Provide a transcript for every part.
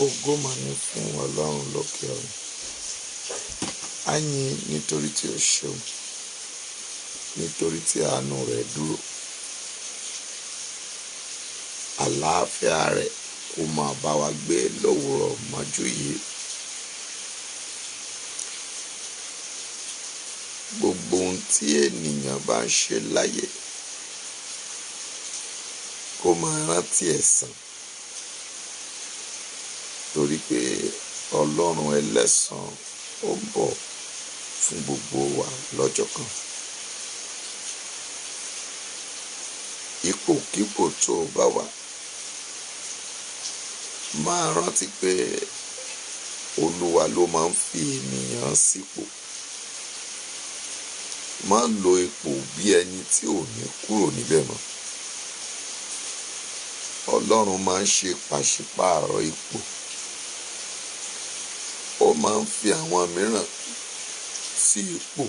ògo mà ní fún Ọlọ́run lókè ọ̀run. A yìn nítorí tí ó ṣeun, nítorí tí àánú rẹ̀ dúró. Àlàáfíà rẹ̀ kó máa bá wa gbé lówùúrọ̀ mọ́jú yìí. Gbogbo ohun tí ènìyàn bá ń ṣe láyé kó máa rántí ẹ̀san, torí pé Ọlọ́run ẹlẹ́san ó ń bọ̀ fún gbogbo wa lọ́jọ́ kan. Ipòkípò tó o bá wà, máa rántí pé Olúwa ló máa ń fi ènìyàn sípò. Má lo ipò bí ẹni tí ò ní kúrò níbẹ̀ mọ́. Ọlọ́run máa ń ṣe pàṣípààrọ̀ ipò. Ó máa ń fi àwọn mìíràn sí ipò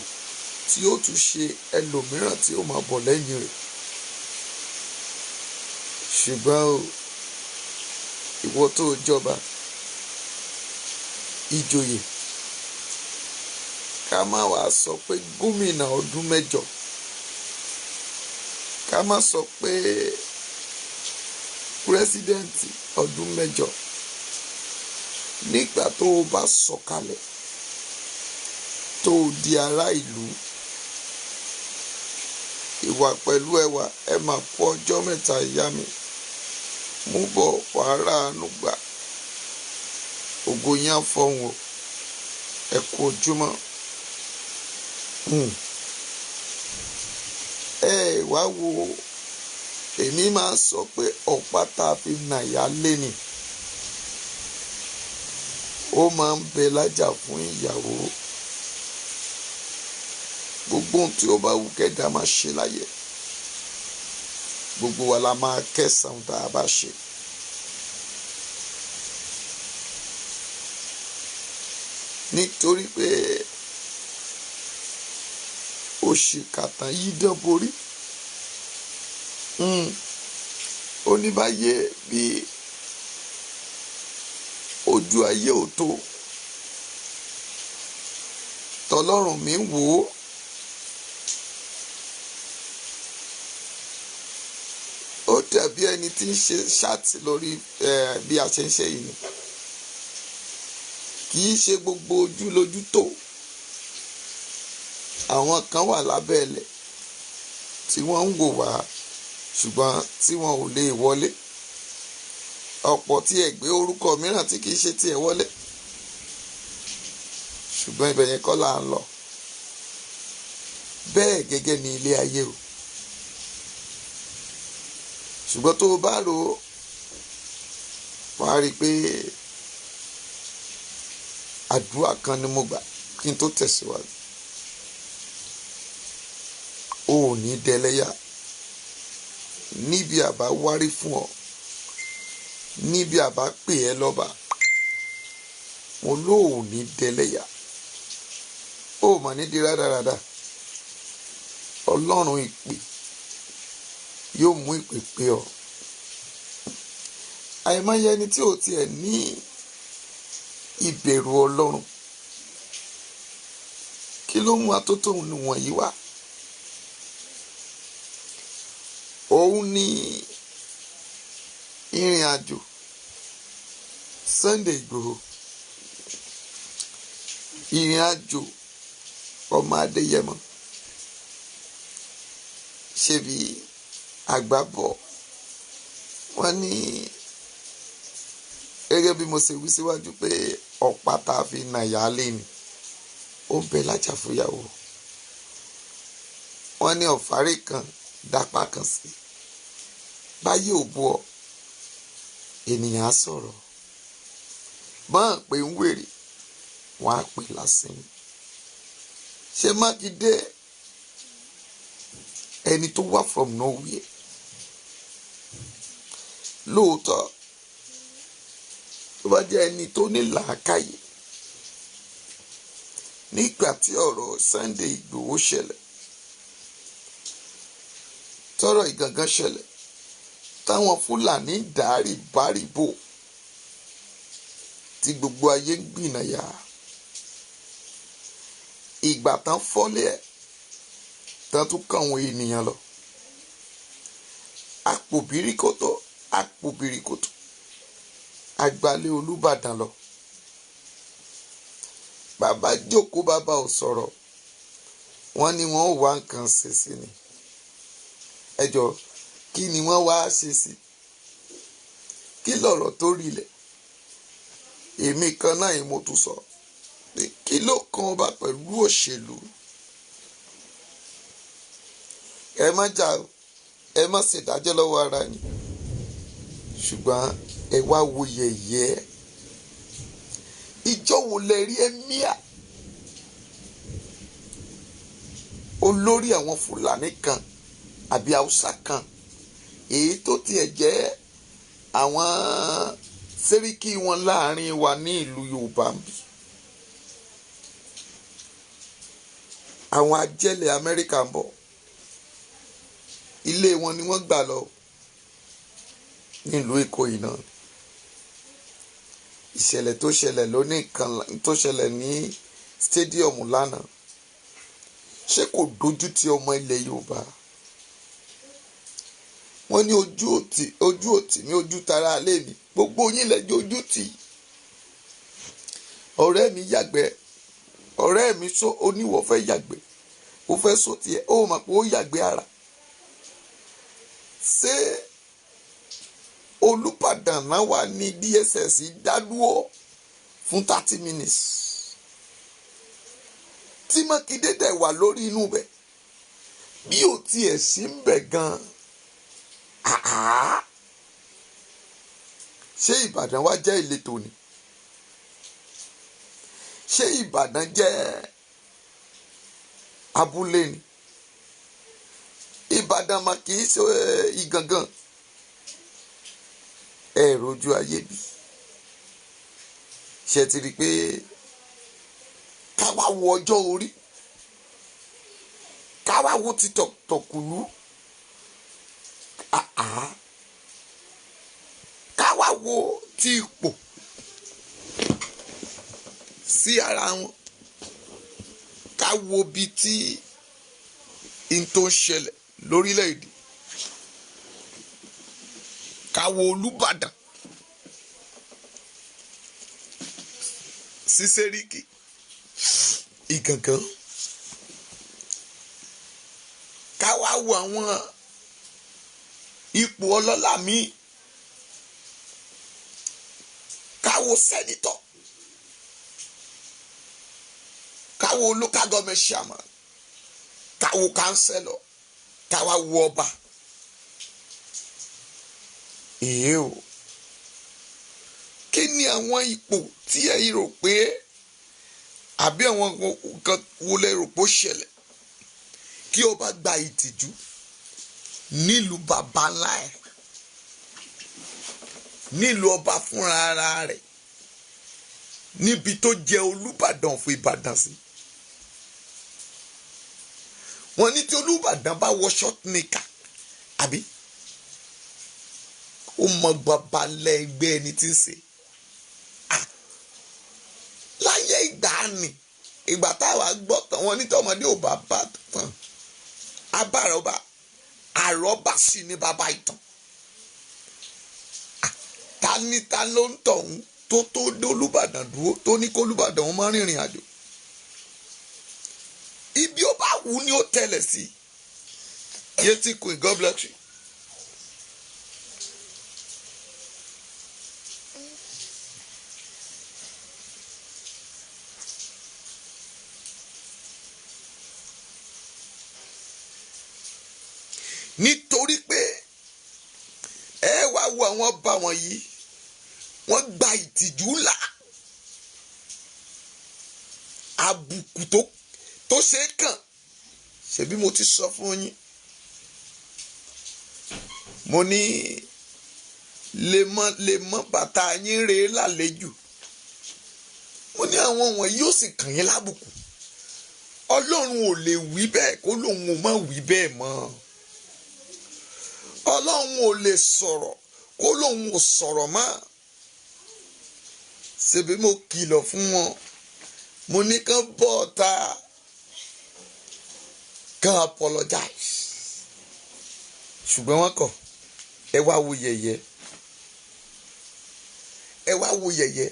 tí ó tún ṣe ẹlòmíràn tí ó máa bọ̀ lẹ́yìn rẹ̀. Ṣùgbọ́n ìwọ tó jọba, ìjòyè, ká má wàá sọ pé gómìnà ọdún 8, ká má sọ pé pírẹsidẹ́ǹtì ọdún 8. Nígbà tó o bá sọ̀kalẹ̀ tó o di ará ìlú, ìwà pẹ̀lú ẹwà, ẹ máa kú ọjọ́ mẹ́ta ìyá mi, mú bọ̀ wàá ráàánú gbà. Ògo yín á fọhùn o, ẹ kú ojúmọ́. Wá wo, èmi máa sọ pé ọ̀pá tá a fi nàyà lé ni ó máa ń bẹ lájà fún ìyàwó. Gbogbo ohun tí ó bá wù kẹ́dà máa ṣe láyé, gbogbo wa la máa kẹsàn-án tá a bá ṣe. Nítorí pé òṣìkàtà yìí dán borí. Oníbàyé bí ojú ayé ò tó, tọlọ́run mi ń wò ó. Ó dàbí ẹni tí ń ṣe ṣáàtì lórí bí a ṣe ń ṣe yìí ni. Kì í ṣe gbogbo ojú lójú tó. Àwọn kan wà lábẹ́ ilẹ̀ tí wọ́n ń wò wá, ṣùgbọ́n tí wọn ò lè wọlé. Ọ̀pọ̀ tí ẹ gbé orúkọ mìíràn tí kì í ṣe tí ẹ wọlé, ṣùgbọ́n ibẹ̀ yẹn kọ́ là ń lọ. Bẹ́ẹ̀ gẹ́gẹ́ ni ilé ayé o. Ṣùgbọ́n tó o bá rò ó, wàá rí i pé àdúrà kan ni mo gbà kí n tó tẹ̀síwájú. O ò ní dẹlẹ́yà níbi àbá wárí fún ọ, níbi àbá pè ẹ́ lọ́ba. Mo ló ò ní dẹlẹ́yà, ó mà ní di rádaràda. Ọlọ́run ìpè yóò mú ìpè pé ọ. Àìmọye ẹni tí ò tiẹ̀ ní ìbẹ̀rù Ọlọ́run, kí ló mú atótóhun wọ̀nyí wá? Òun ni ìrìn àjò Sunday Igboho, ìrìn àjò ọmọ Adéyẹmọ. Ṣebí àgbàbọ̀ wọ́n ní, gẹ́gẹ́ bí mo ṣe wí síwájú, pé ọ̀pá tá a fi nàyà lé ni ó ń bẹ lájà fúyàwó. Wọ́n ní ọ̀fàrè kan dápá kan sí. Báyé ò bú ọ, ènìyàn á sọ̀rọ̀. Bọ́n pé ń wèrè, wọ́n á pè lásán. Ṣé Mákindé, ẹni tó wá from nowhere, lóòótọ́ tó bá jẹ́ ẹni tó ní làákàyè, nígbà tí ọ̀rọ̀ Sunday Igboho ṣẹlẹ̀, tọ́rọ̀ ìgangan ṣẹlẹ̀, táwọn Fúlàní dàárì bárìbò tí gbogbo ayé ń gbìnàyà. Ìgbà tán fọ́lé ẹ̀ tán tún kàn àwọn ènìyàn lọ. Àpò bìrìkòtò àgbàlẹ̀ Olúbàdàn lọ. Bàbá jókòó, bàbá ò sọ̀rọ̀. Wọ́n ní wọ́n ò wá nǹkan ṣe sí ni. Ẹ jọ̀ọ́, kí ni wọ́n wá ṣe sí? Kí lọ̀rọ̀ tó rilẹ̀? Èmi kan náà ni mo tún sọ pé kí ló kan ọba pẹ̀lú òṣèlú? Ẹ má jà o, ẹ má ṣèdájọ́ lọ́wọ́ ara yín, ṣùgbọ́n ẹ wá wo yẹ̀yẹ́. Ìjọ wo lẹ rí ẹ́míà olórí àwọn Fúlàní kan àbí Haúsá kan, èyí tó tiẹ̀ jẹ́ àwọn sẹ́ríkì wọn láàrin wa ní ìlú Yorùbá ń bí? Àwọn ajẹ́lẹ̀ Amẹ́ríkà ń bọ̀, ilé wọn ni wọ́n gbà lọ nílùú Èkó yìí náà. Ìṣẹ̀lẹ̀ tó ṣẹlẹ̀ lónìí kan tó ṣẹlẹ̀ ní stadium lánàá, ṣé kò dojú ti ọmọ ilẹ̀ Yorùbá? Wọ́n ní ojú òtí ní ojú tara alẹ́ mi, gbogbo yín lẹ́jọ́ ojú tì. Ọ̀rẹ́ mi yàgbẹ́, ọ̀rẹ́ mi sọ oníwọ̀ fẹ́ yàgbẹ́, ó fẹ́ sọ tiẹ̀, ó mọ̀ pé ó yàgbẹ́ ara. Ṣé Olúbàdàn náà wà ní DSS dádúró fún 30 minutes? Tí Mákindé dẹ̀ wà lórí inú bẹ̀, bí ò tiẹ̀ sí ń bẹ̀ gan-an. Ṣé Ìbàdàn wá jẹ́ ìletò ni? Ṣé Ìbàdàn jẹ́ abúlé ni? Ìbàdàn mà kì í ṣe Ìgangan. Ẹ rojú ayé bí? Ṣé ti rí i pé ká wá wo ọjọ́ orí, ká wá wo ti tọ̀kùlú, ká wá wo ti ipò sí ara wọn, ká wo bí tí n tó ń ṣẹlẹ̀ lórílẹ̀‐èdè, ká wo Olúbàdàn sí Sẹ́ríkì Ìgangan, ká wá wo àwọn ipò ọlọ́lá míì, ká wo sẹ́nitọ̀, ká wo local government chairman, ká wo councillor, ká wá wo ọba. O kí ni àwọn ipò tí ẹ rò pé àbí àwọn nǹkan wo lẹ rò pé ó ṣẹlẹ̀ kí ọba gba ìtìjú nílùú bàbá ńlá ẹ̀, nílùú ọba fúnra ara rẹ̀, níbi tó jẹ́ Olúbàdàn fún Ìbàdàn sí? Wọ́n ní tí Olúbàdàn bá wọ short knicker, àbí ó mọ babalẹ̀ ẹgbẹ́ ẹni tí ń ṣe. Láyé ìgbàanì, ìgbà táwa gbọ́ tán, wọ́n ní tọmọdé ò bá bá tán abárọ̀bà, àrọ́bà sì ní bàbá ìtàn. Ta ló ń tọ̀hún tó dé Olúbàdàn dúró tó ní kó Olúbàdàn wọn máa rìnrìn àjò? Ibi ó bá wù ni ó tẹ̀lẹ̀ sí. Yétí Queen, God bless you. Nítorí pé ẹ wá wo àwọn ọba wọ̀nyí, wọ́n gba ìtìjú ńlá, àbùkù tó ṣe é kàn. Ṣebí mo ti sọ fún yín, mo ní lè mọ bàtà yín rèé lálejò. Mo ní àwọn wọ̀nyí yóò sì kàn yín lábùkù. Ọlọ́run ò lè wí bẹ́ẹ̀ kó lóun ò má wí bẹ́ẹ̀ mọ́. Ọlọ́run ò lè sọ̀rọ̀ kó lóun ò sọ̀rọ̀ mọ́. ṣebí mo kìlọ̀ fún wọn, mo ní kán bọ́ ọ̀tá kán apologize, ṣùgbọ́n wọ́n kọ̀. Ẹ wá wo yẹ̀yẹ́, ẹ wá wo yẹ̀yẹ́.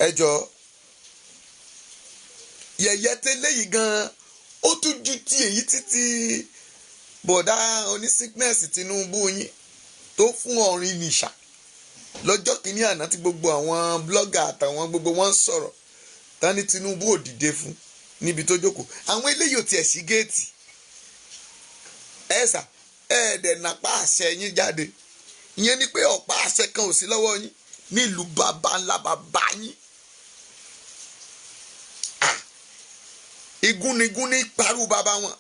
Ẹ jọ yẹ̀yẹ́ tẹ́lẹ̀ yìí gan-an ó tún ju ti èyí títí bọ̀dá oní sickness Tinubu yín tó fún ọ̀rìn nìṣà lọ́jọ́ kìíní àná tí gbogbo àwọn blogger àtàwọn gbogbo wọn sọ̀rọ̀ tán ní Tinubu ò dìde fún níbi tó jókòó. Àwọn eléyìí ò tiẹ̀ sí géètì ẹ̀sà ẹ̀ẹ́dẹ̀ nàpá àṣẹ yín jáde. Ìyẹn ni pé ọ̀pá àṣẹ kan ò sí lọ́wọ́ yín nílùú bàbá ńlá bàbá yín. Igúnnigún ní parú bàbá wọn,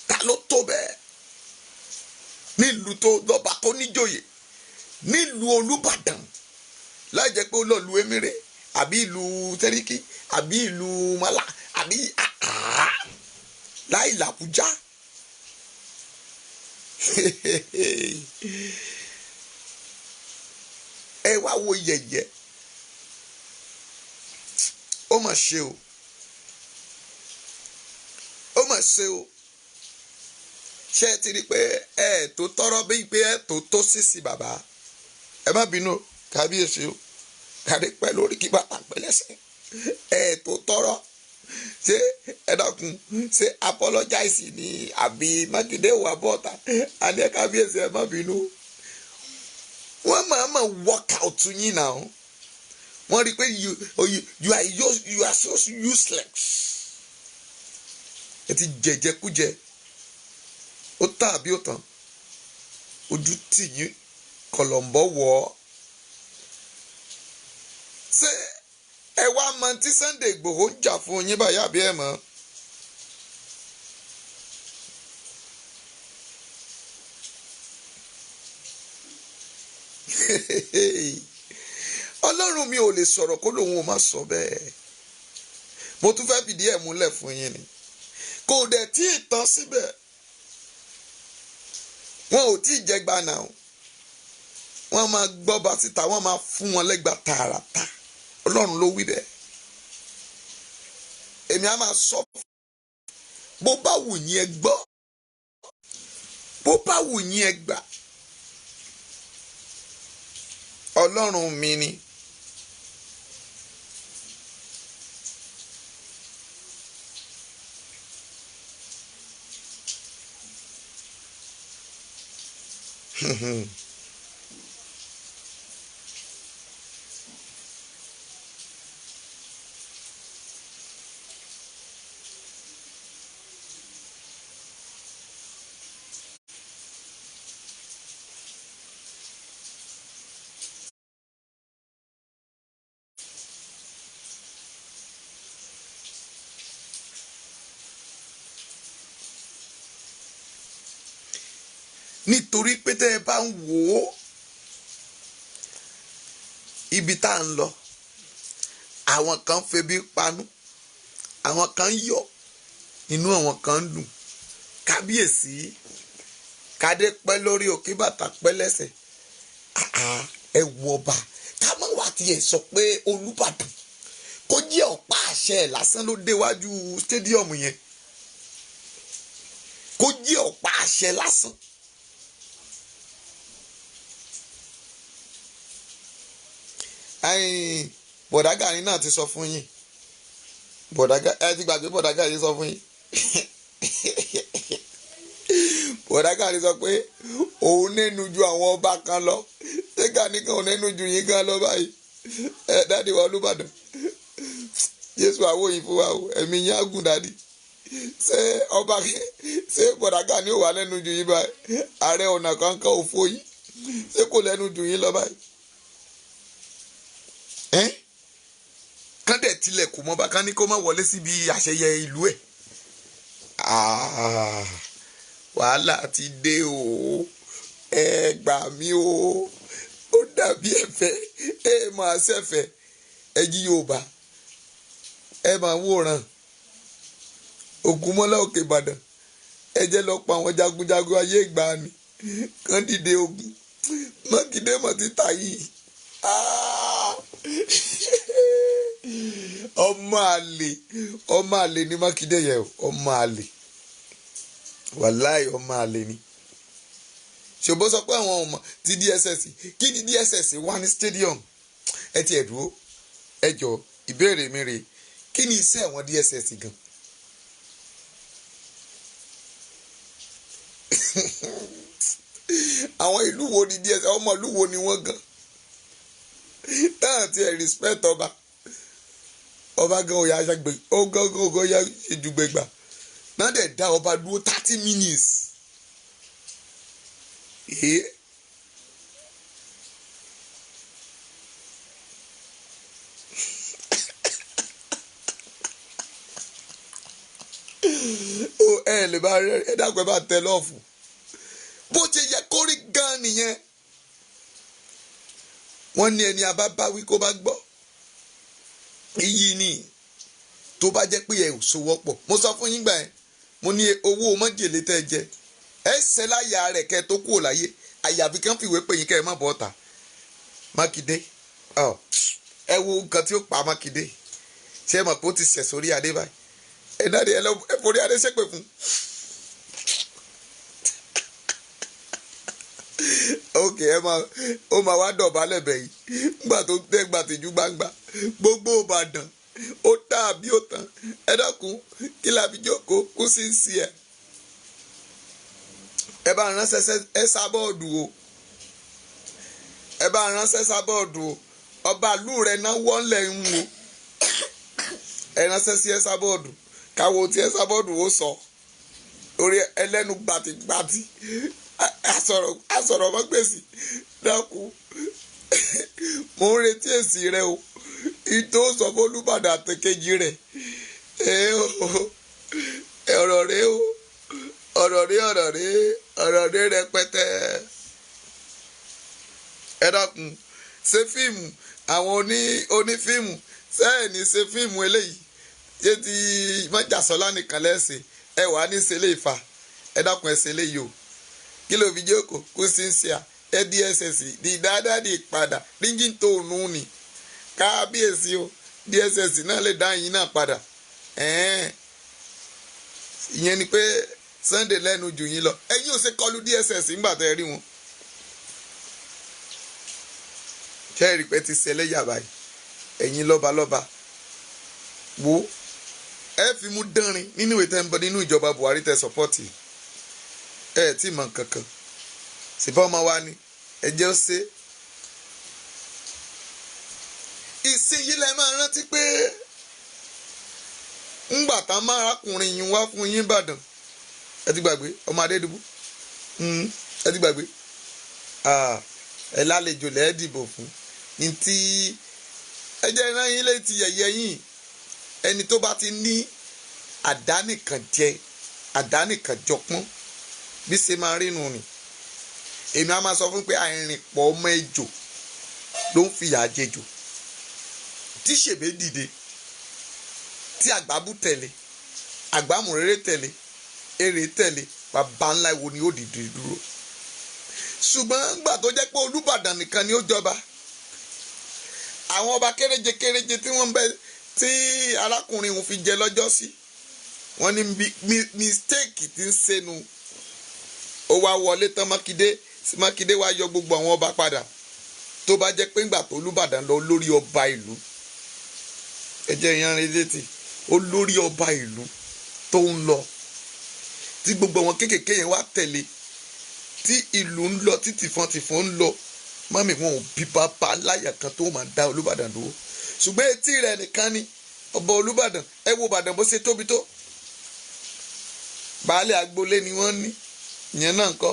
ta ló tó bẹ́ẹ̀ nílùú tó lọ́ba tó níjòyè, nílùú Olúbàdàn, láì jẹ́ pé ó lọ lu Emire àbí ìlú Sẹ́ríkì àbí ìlú Mọ́là àbí láì làbújá. Ẹ wá wo yẹ̀yẹ́, ó mà ṣe o, ó mà ṣe o. Ṣé ẹ ti rí i pé ẹ tó tọrọ bíi pé ẹ tó sísì bàbá? Ẹ má bínú kábíyèsí o, kàdé pẹ́ lórí kí bàtà pẹ́ lẹ́sẹ̀. Ẹ tó tọrọ ṣé ẹ dákun ṣé apologize ni àbí Mákindé wà bọ́ta àní ẹ kábíyèsí ẹ má bínú. Wọ́n máa work out yín náà. Wọ́n rí i pé you are so useless. Ẹ ti jẹjẹkújẹ, ó tán àbí ó tán, ojú tì yín kọlọ̀mbọ̀ wọ̀ ọ́. Ṣé ẹ wá mọ tí Sunday Igboho ń jà fún yín báyà bí ẹ mọ̀? Ọlọ́run mi ò lè sọ̀rọ̀ kó lòun ò má sọ bẹ́ẹ̀. Mo tún fẹ́ fìdí ẹ̀ múlẹ̀ fún yín ni. Kò dẹ̀ tí ì tán síbẹ̀. Wọn ò tí ì jẹgba náà. Wọ́n máa gbọ́ba síta, wọ́n máa fún wọn lẹ́gba tààràtà. Ọlọ́run ló wí bẹ́ẹ̀. Èmi á máa sọ bó bá wù yín ẹ gbọ́, bó bá wù yín ẹ gbà. Ọlọ́run mi ni. Nítorí pé tẹ́ ẹ bá ń wò ó ibi tá à ń lọ, àwọn kan febi panú, àwọn kan yọ̀, inú àwọn kan ń dùn. Kábíyèsí kádé pẹ́ lórí òkè bàtà pẹ́ lẹ́sẹ̀. Ẹ wọ ọba ká má wá tiẹ̀ sọ pé Olúbàdàn kó jẹ́ ọ̀pá àṣẹ lásán ló déwájú stadium yẹn, kó jẹ́ ọ̀pá àṣẹ lásán. Bọ̀dá Gani náà ti sọ fún yín, ẹ ti gbàgbé Bọ̀dá Gani sọ fún yín. Bọ̀dá Gani sọ pé òun nẹ́nu ju àwọn ọba kan lọ. Ṣé Gani kan ò nẹ́nu ju yín gan lọ báyìí? Ẹ dáàdi wa Olúbàdàn, Jésù àwòyìn fún wa o, ẹ̀mí yín á gùn dáàdi. Ṣé Bọ̀dá Gani ò wà lẹ́nu ju yín báyìí? Ààrẹ Ọ̀nà Kakanfò òfò yín, ṣé kò lẹ́nu ju yín lọ báyìí? Kán dẹ̀ tilẹ̀kùn mọ́ bá kán ní kó má wọlé síbi àṣeyẹ ìlú ẹ̀. Wàhálà ti dé o, ẹ gbà mí o, ó dàbí ẹ̀fẹ̀, ẹ máa ṣẹ̀fẹ̀, ẹ jí Yorùbá, ẹ máa wòran. Ògúnmọ́lá Òkè Ìbàdàn, ẹ jẹ́ lọ pa àwọn jagunjagun ayé ìgbàanì kán dìde ogun. Mákindé mọ̀ ti tà yìí, ọmọ àlè ní Mákindé yẹ ọmọ àlè wàláì ọmọ àlè ni ṣùgbọ́n sọ pé àwọn ọmọ ti DSS kí ni DSS wà ní stadium ẹ ti ẹ̀ dúró ẹ jọ ìbéèrè mi rè kí ni iṣẹ́ àwọn DSS gan àwọn ìlú wo ni DSS ọmọ ìlú wo ni wọ́n gan táwọn ti ẹ̀ respect ọba gan òyà aṣàgbè ọgọgọgọ ya ìdúgbẹgbà náà dẹ̀ dá ọba dúró 30 minutes ẹ lè bá ẹ dàgbẹ́ bá tẹ lọ́ọ̀fù bó ṣe yẹ kó rí gan nìyẹn wọ́n ní ẹni abábáwí kó bá gbọ́ iyì ni tó bá jẹ́ pé ẹ ò sowọ́pọ̀ mo sọ fún yín gbà yẹn mo ní owó mọ́jèlé tẹ́ ẹ jẹ ẹ ṣe láyà rẹ̀ kẹ́ tó kúrò láyé àyàfi kí wọ́n fìwé pè yín kẹ́ ẹ má bọ́ ọ̀tà Mákindé ẹ wo nǹkan tí ó pa Mákindé ṣé ẹ mọ̀ pé ó ti ṣẹ̀ sórí adé báyìí ẹ náà ẹ forí adé ṣépè fún ok ó máa wá dọ̀bálẹ̀ bẹ̀yìn nígbà tó tẹ́ gbàtẹ́jú gbangba gbogbo Ìbàdàn ó tà bí ó tán ẹ dákun kí la fi jókòó kú sí ń sí ẹ bá ránṣẹ́ ẹ sábọ́ọ̀dù o ẹ bá ránṣẹ́ sábọ́ọ̀dù o ọba ìlú rẹ̀ náà wọ́n lẹ̀ ń wo ẹ ránṣẹ́ sí ẹ sábọ́ọ̀dù káwo tí ẹ sábọ́ọ̀dù ó sọ orí ẹlẹ́nu gbàtìgbàtì asọ̀rọ̀ mọ́gbèsì dákun mo ń retí èsì rẹ o ìtò sọ fún Olúbàdàn àtẹ̀kejì rẹ̀ ọ̀rọ̀ rẹ rẹpẹtẹ ẹ dákun ṣe fíìmù àwọn onífíìmù sẹ́ẹ̀ ní ṣe fíìmù eléyìí ṣé ti Májàsọ́lá nìkan lẹ́sìn ẹ wà ní ṣe lè fà ẹ dákun ẹ ṣe léyìí o kí ló fi jókòó kó sí ń ṣe ẹ DSS di dáadáa di padà ríngì tó nù ní kábíyèsí o DSS náà lè dá yín náà padà ìyẹn ni pé Sunday lẹ́nu jù yín lọ ẹ̀yin ò ṣe kọlu DSS nígbà tẹ́ rí wọn ṣẹ́ẹ̀rì pé ti ṣẹlẹ̀ yà báyìí ẹ̀yin lọ́balọ́ba wo ẹ fi mú dánrin nínú ìwé tẹ́ ń bọ̀ nínú ìjọba Buhari tẹ́ sọ́pọ́tì ẹ tí mọ̀ kankan ṣùgbọ́n ọmọ wa ni ẹ jẹ́ ó ṣe ìsinyìí lẹ máa rántí pé ńgbà tá máa rákùnrin yín wá fún yín Ìbàdàn ẹ ti gbàgbé ọmọ Adédùbú ẹ ti gbàgbé ẹ lálejò lẹ́ẹ̀ dìbò fún ní tí ẹ jẹ́ iná yín létí yẹ̀yẹ́ yín ẹni tó bá ti ní àdánìkan jẹ àdánìkan jọpọ́n bí ṣe máa rí nù ni èmi á máa sọ fún pé àìrìnpọ̀ ọmọ ejò ló ń fìyà jẹjò tí ṣèbé dìde tí àgbábù tẹ̀lé àgbámùréré tẹ̀lé èrè tẹ̀lé bàbá ńlá wo ni ó dìde dúró ṣùgbọ́n gbà tó jẹ́ pé Olúbàdàn nìkan ni ó jọba àwọn ọba kéréje kéréje tí wọ́n bẹ tí arákùnrin òun fi jẹ lọ́jọ́ sí wọ́n ní mistake ti ń ṣẹnu ó wá wọlé tán Mákindé wá yọ gbogbo àwọn ọba padà tó bá jẹ́ pé ńgbà tó Olúbàdàn lọ lórí ọba ìlú ẹjẹ ìyanrin létí olórí ọba ìlú tó ń lọ tí gbogbo àwọn kéékèèké yẹn wá tẹ̀lé tí ìlú ń lọ tí tìfọ́n ń lọ mọ́mí wọn ò bí bàbá láyà kan tó máa dá Olúbàdàn dúró ṣùgbọ́n etí rẹ̀ nìkan ni ọba Olúbàdàn ẹ wo Ìbàdàn bó ṣe tóbi tó baálé agboolé ni wọ́n ní ìyẹn náà kọ́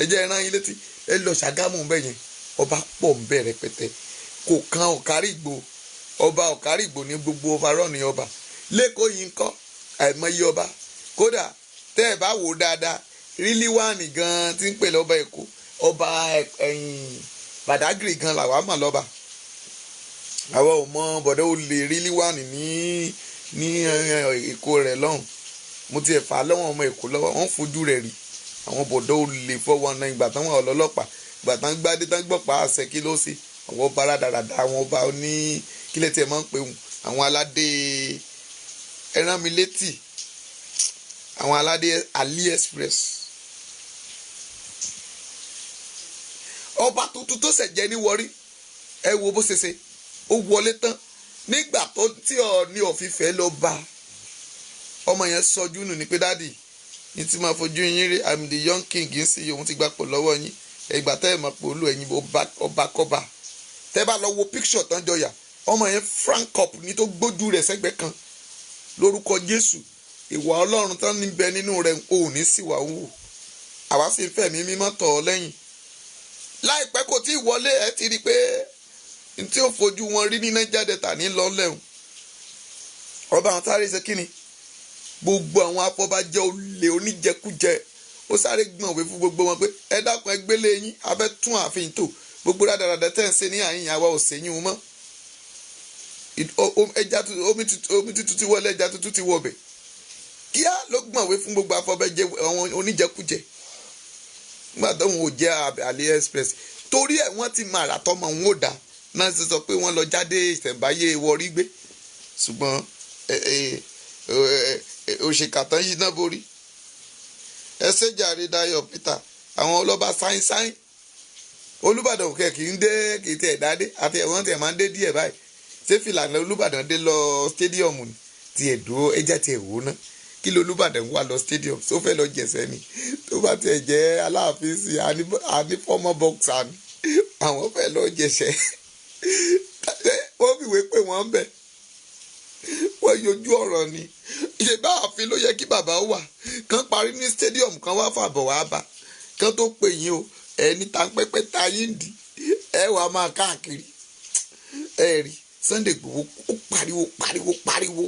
ẹ jẹ́ ẹran yín létí ẹ lọ Ṣàgámù ń bẹ̀ yẹn ọba pọ̀ ń bẹ̀ rẹpẹtẹ kò kan Ọ̀kárìgbò ọba Ọ̀kárìgbò ní gbogbo overall ní ọba lẹ́kọ̀ọ́ yìí ń kọ́ àìmọye ọba kódà tẹ́ ẹ bá wò ó dáadáa Rílíwáànì gan tí ń pè lọ́ba Èkó ọba Bàdágìrì gan làwa mọ̀ lọ́ba àwọn ò mọ bọ̀dọ̀ ó lè Rílíwáànì ní Èkó rẹ̀ lọ́hùn mo ti ẹ̀fà lọ́wọ́ ọmọ Èkó lọ́wọ́ wọ́n fojú rẹ̀ rí àwọn bọ̀dọ̀ ó lè fọwọ́ ọ̀nà ìgbà táwọn ọlọ́lọ́pàá ìgbà tán gbádé tán gbọ̀pá àṣẹ kí ló sí àwọn ọba rádaràda, àwọn ọba oní kílẹ̀ tí ẹ máa ń pè wọ́n, àwọn aládé ẹran mi létí, àwọn aládé AliExpress. Ọba tuntun tó ṣẹ̀jẹ̀ ní Warri, ẹ wo bó ṣe ṣe, ó wọlé tán nígbà tó tí Ọọ̀ni ọ̀fìfẹ́ lọ bá ọmọ yẹn sọjú nù ní pé dádì ní tí máa fojú yín rí, I'm the young king yín sí òun ti gbapò lọ́wọ́ yín, ìgbà tẹ́ ẹ̀ mọ̀ pé olú ẹ̀yin ọba kọ́ba. Tẹ́ bá lọ wo picture tán jọyà, ọmọ yẹn frank up ní tó gbójú rẹ̀ sẹ́gbẹ́ kan. Lórúkọ Jésù, ìwà Ọlọ́run tán níbẹ̀ nínú rẹ̀ ò ní sì wà wù. Àwa sì ń fẹ̀mí mímọ́ tọ̀ ọ́ lẹ́yìn. Láìpẹ́ kò tí ì wọlé, ẹ ti rí i pé n tí ó fojú wọn rí ní Niger Delta ní lọ́lẹ́hùn. Ọba àwọn sáré ṣe kíni? Gbogbo àwọn afọbajẹ olè oníjẹkújẹ, ó sáré gbọ̀n òwe fún gbogbo wọn pé ẹ dákun ẹ gbélé yín, a fẹ́ tún ààfin tò, gbogbo rádaràdà tẹ́ ń ṣe ní àyìn àwa ò sẹ́yìn mọ́. Omi tuntun ti wọlé, ẹja tuntun ti wọbẹ̀. Kíá ló gbọ̀n òwe fún gbogbo afọbajẹ àwọn oníjẹkújẹ. Nígbà tó wọn ò jẹ́ AliExpress, torí ẹ̀ wọ́n ti máa ràtọ́mọ wọn ò dá náà ṣe sọ pé wọ́n lọ jáde ìṣẹ̀ǹbáyé Warri gbé. Ṣùgbọ́n òṣèkàtàn yìí náà borí. Ẹsẹ̀ jàre Dayọ̀ Peter, àwọn ọlọ́ba sáyìn Olúbàdàn òkè kì í dé, kì í tẹ̀ dádé, àti ẹ̀wọ̀n tẹ̀ máa ń dé díẹ̀ báyìí. Ṣé fìlànà Olúbàdàn dé lọ stadium ni? Ti ẹ̀dúró ẹja ti ẹ̀wò náà, kí ló Olúbàdàn wà lọ stadium? Tó fẹ́ lọ jẹ̀sẹ̀ ni, tó bá tiẹ̀ jẹ́ Aláàfin sí àní former boxer ni, àwọn fẹ́ lọ jẹ̀sẹ̀. Wọ́n fìwé pé wọ́n bẹ̀, wọ́n yọjú ọ̀rọ̀ ni. Ṣé bá ààfin ló yẹ kí bàbá wà? Kán parí ní stadium kan wá fàbọ̀ wá bá, kán tó pè yín o, ẹni ta pẹ́pẹ́ ta yín dì, ẹ wàá máa káàkiri. Ẹ rí Sunday Igboho ó pariwo,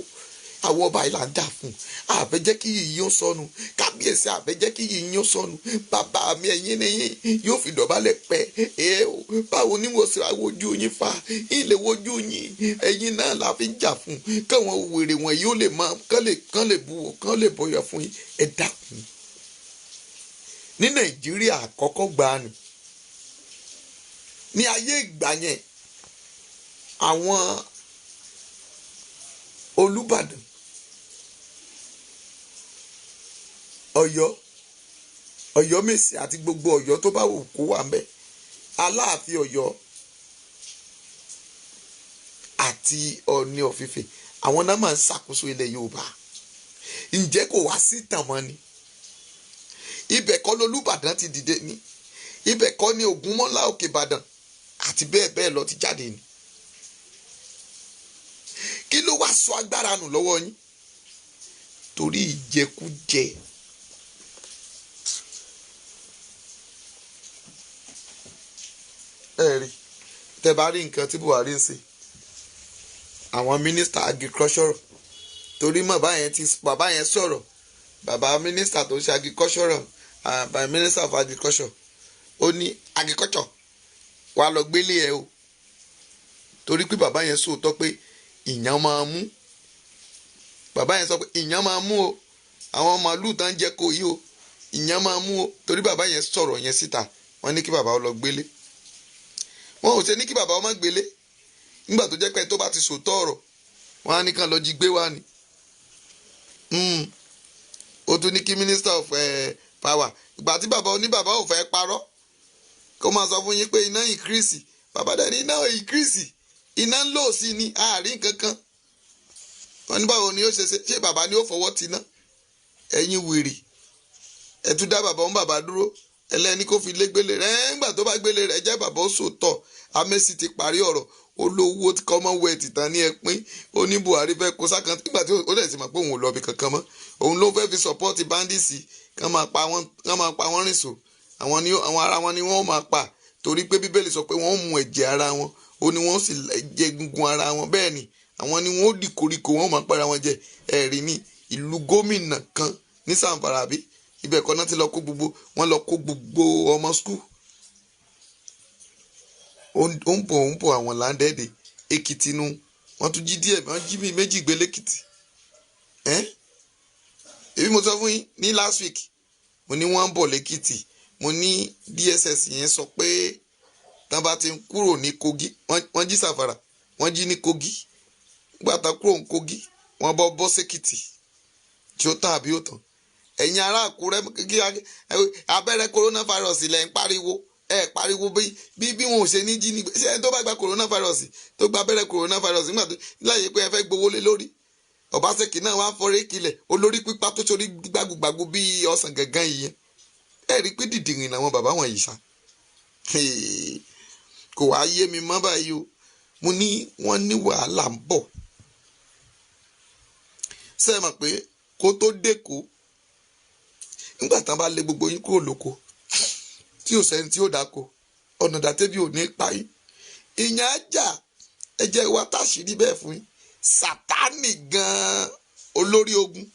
àwọn ọba ìlà ń jà fún, àfẹ́jẹ́ kí yìí yóò sọnù, kábíyèsí àfẹ́jẹ́ kí yìí yóò sọnù, bàbá mi ẹ̀yin nìyí yóò fi dọ̀bálẹ̀ pẹ́, báwo ni wọ́n ṣe wojú yín fa, ilé wojú yín, ẹ̀yin náà la fi ń jà fún, káwọn wèrè wọn yóò lè máa kán lè buwọ́, kán lè bọ̀yọ̀ fún yín, ẹ dákun. Ní Nàìjíríà àkọ́kọ́ gbani, ní ayé ìgbà yẹn, àwọn Olúbàdàn, Ọ̀yọ́mèsì àti gbogbo Ọ̀yọ́ tó bá wù kó wà ńbẹ̀, Aláàfin Ọ̀yọ́ àti Ọọ̀ni ọ̀fìfẹ́, àwọn náà máa ń ṣàkóso ilẹ̀ Yorùbá. Ǹjẹ́ kò wá sí ìtàn mọ́ ni? Ibẹ̀ kọ́ lolúbàdàn ti dìde ni, ibẹ̀ kọ́ ni Ògúnmọ́lá Òkè Ìbàdàn àti bẹ́ẹ̀ bẹ́ẹ̀ lọ ti jáde ni. Kí ló wá sọ agbára nù lọ́wọ́ yín? Torí ìjẹkújẹ. Ẹ rí, tẹ́ bá rí nǹkan tí Buhari ń ṣe, àwọn mínísítà agriculture, torí bàbá yẹn sọ̀rọ̀, bàbá mínísítà tó ṣe agriculture, by minister of agriculture, ó ní agriculture wà lọ gbélé ẹ o, torí pé bàbá yẹn sòótọ́ pé ìyàn máa mú, bàbá yẹn sọ pé ìyàn máa mú o, àwọn màálùú tán jẹ́ kó yí o, ìyàn máa mú o, torí bàbá yẹn sọ̀rọ̀ yẹn síta, wọ́n ní kí bàbá ó lọ gbélé. Wọ́n ò ṣe ní kí bàbá ó má gbélé, nígbà tó jẹ́ pé tó bá ti sòótọ́ ọ̀rọ̀, wọ́n á ní kàn lọ jí gbé wá ni. Ó tún ní kí minister of power, ìgbà tí bàbá oníbàbá ò fẹ́ parọ́, kó máa sọ fún yín pé iná ìkírísì, bàbá dẹ̀ ní iná ìkírísì, iná ń lò sí ni àárín kankan. Wọ́n ní báwo ni ó ṣe bàbá ni ó fọwọ́ ti ná? Ẹ̀yin wèrè, ẹ tún dá bàbá òun bàbá dúró, ẹlẹ́ni kó fi lé gbélé rẹ̀, ńgbà tó bá gbélé rẹ̀ jẹ́ bàbá ó sòótọ́. Amẹ́sì ti parí ọ̀rọ̀, olówó Commonwealth tán ní ẹpín, ó ní Buhari fẹ́ kó sákan, nígbà tí ó dẹ̀ sì mọ̀ pé òun ò lọ bí kankan mọ́, òun ló fẹ́ fi support bandits, kán máa pa wọ́n rìn sò, àwọn ara wọn ni wọ́n máa pa, torí pé Bíbélì sọ pé wọ́n mú ẹ̀jẹ̀ ara wọn, ó ní wọ́n sì jẹ egungun ara wọn, bẹ́ẹ̀ ni àwọn ni wọ́n ó dì koríko, wọ́n máa para wọn jẹ. Ẹ̀rí ní ìlú gómìnà kan ní Zamfara bí, ibẹ̀ kan náà ti lọ kó gbogbo ọmọ skul. Ó ń bọ̀ àwọn láńdẹ́ẹ̀dẹ̀ Èkìtì nu, wọ́n tún jí díẹ̀, wọ́n jí méjì gbé lẹ́kìtì. Èmi mo sọ fún yín ní last week, mo ní wọ́n ń bọ̀ lẹ́kìtì, mo ní DSS yẹn sọ pé tán bá ti ń kúrò ní Kogi wọ́n jí Sàfàrà wọ́n jí ní Kogi nígbà tán kúrò ní Kogi wọ́n bọ́ sẹ́kìtì tí ó tán àbí ó tán ẹ̀yin ará Àkúrẹ́ kí abẹ́rẹ́ coronavirus lẹ̀ ń pariwo pariwo bí wọn ò ṣe ní jí ní ṣe ẹni tó bá gba coronavirus tó gba abẹ́rẹ́ coronavirus nígbà tó láyé pé ẹ fẹ́ gbowó lé lórí Ọbaṣẹ́kì náà wá fọrẹ́ kílẹ̀ olórí pípa tó sórí gbàgbùgbàgbù bí ọ̀sán gangan yìí ẹ rí i pé dìdìrìn làwọn bàbá wọn yìí ṣá kò wá yé mi mọ́ báyìí o mo ní wọ́n ní wàhálà ń bọ̀ ṣé ẹ mọ̀ pé kó tó dẹ́kọ̀ nígbà tán bá lé gbogbo yín kúrò lóko tí ò sẹ́ni tí ó dáko ọ̀nà dàtẹ́bí ò ní pa yín ìyẹn ajá ẹjẹ́ wa táṣìírí bẹ́ẹ̀ fún yín Sátánì gan-an olórí ogun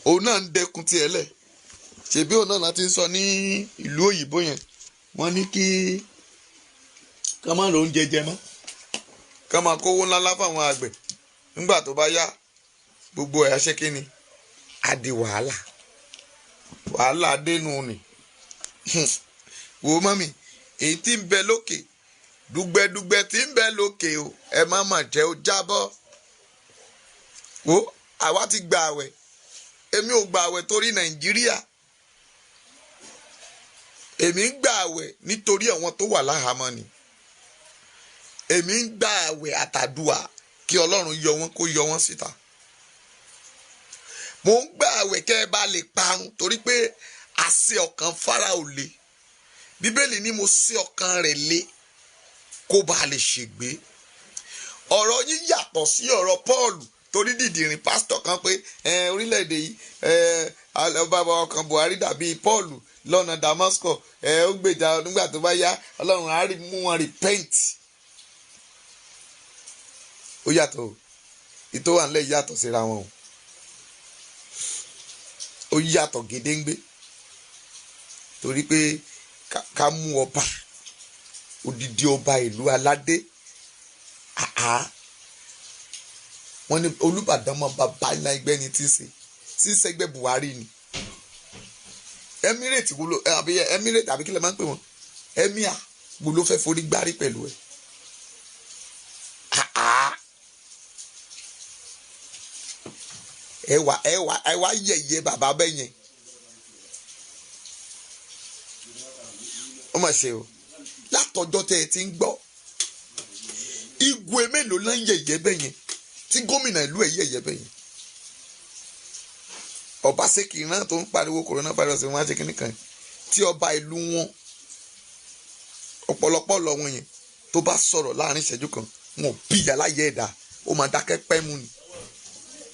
òun náà ń dẹkun tiẹ̀ lẹ̀ ṣèbí òun náà láti ń sọ ní ìlú òyìnbó yẹn wọ́n ní kí ká má lóun jẹjẹ mọ́ ká máa kówó ńláńlá fáwọn àgbẹ̀ nígbà tó bá yá gbogbo ẹ̀ ṣe kí ni á di wàhálà dénú ni wo mọ́mì èyí tí ń bẹ lókè dùgbẹ̀dùgbẹ̀ tí ń bẹ lókè o ẹ má mà jẹ́ ó jábọ́ wo àwa ti gba àwẹ̀ èmi ò gba àwẹ̀ torí Nàìjíríà èmi ń gba àwẹ̀ nítorí àwọn tó wà láhàámọ́ ni èmi ń gba àwẹ̀ àtàdúà kí Ọlọ́run yọ wọ́n kó yọ wọ́n síta mo ń gba àwẹ̀ kẹ́ ẹ bá lè parun torí pé àṣẹ ọkàn Fáráò le Bíbélì ní mo ṣe ọkàn rẹ̀ le kó bá lè ṣègbé ọ̀rọ̀ yín yàtọ̀ sí ọ̀rọ̀ Pọ́ọ̀lù torí dìdìrín pásítọ̀ kan pé orílẹ̀-èdè yìí bàbá ọkàn Buhari dàbí Pọ́ọ̀lù lọ́nà Damascus ó gbèjà nígbà tó bá yá Ọlọ́run á mú wọn repent ó yàtọ̀ ìtò wà nílẹ̀ yàtọ̀ síra wọn ó yàtọ̀ gédéǹgbé torí pé ká mú ọba odidi ọba ìlú aládé wọ́n ní Olúbàdàn mọ bàbá iná ẹgbẹ́ ni tí ń ṣe sísẹgbẹ́ Buhari ni Emirate wo ló Emirate àbí kí lè máa ń pè wọ́n emir wo ló fẹ́ forí gbárí pẹ̀lú ẹ̀ ẹ wá yẹ̀yẹ́ bàbá bẹ́yẹn ó mà ṣe o látọjọ́ tẹ́ ẹ ti ń gbọ́ igwe mélòó ló ń yẹ̀yẹ́ bẹ́yẹn tí gómìnà ìlú ẹ̀ yẹ̀yẹ́ bẹ́yẹn Ọbaṣẹ́kì náà tó ń pariwo coronavirus wọn á ṣe kíní kan tí ọba ìlú wọn ọ̀pọ̀lọpọ̀ lọ wọn yẹn tó bá sọ̀rọ̀ láàrin ìṣẹ́jú kan wọn ò bí ìyá láyé ẹ̀dá ó máa dákẹ́ pẹ́ mú ni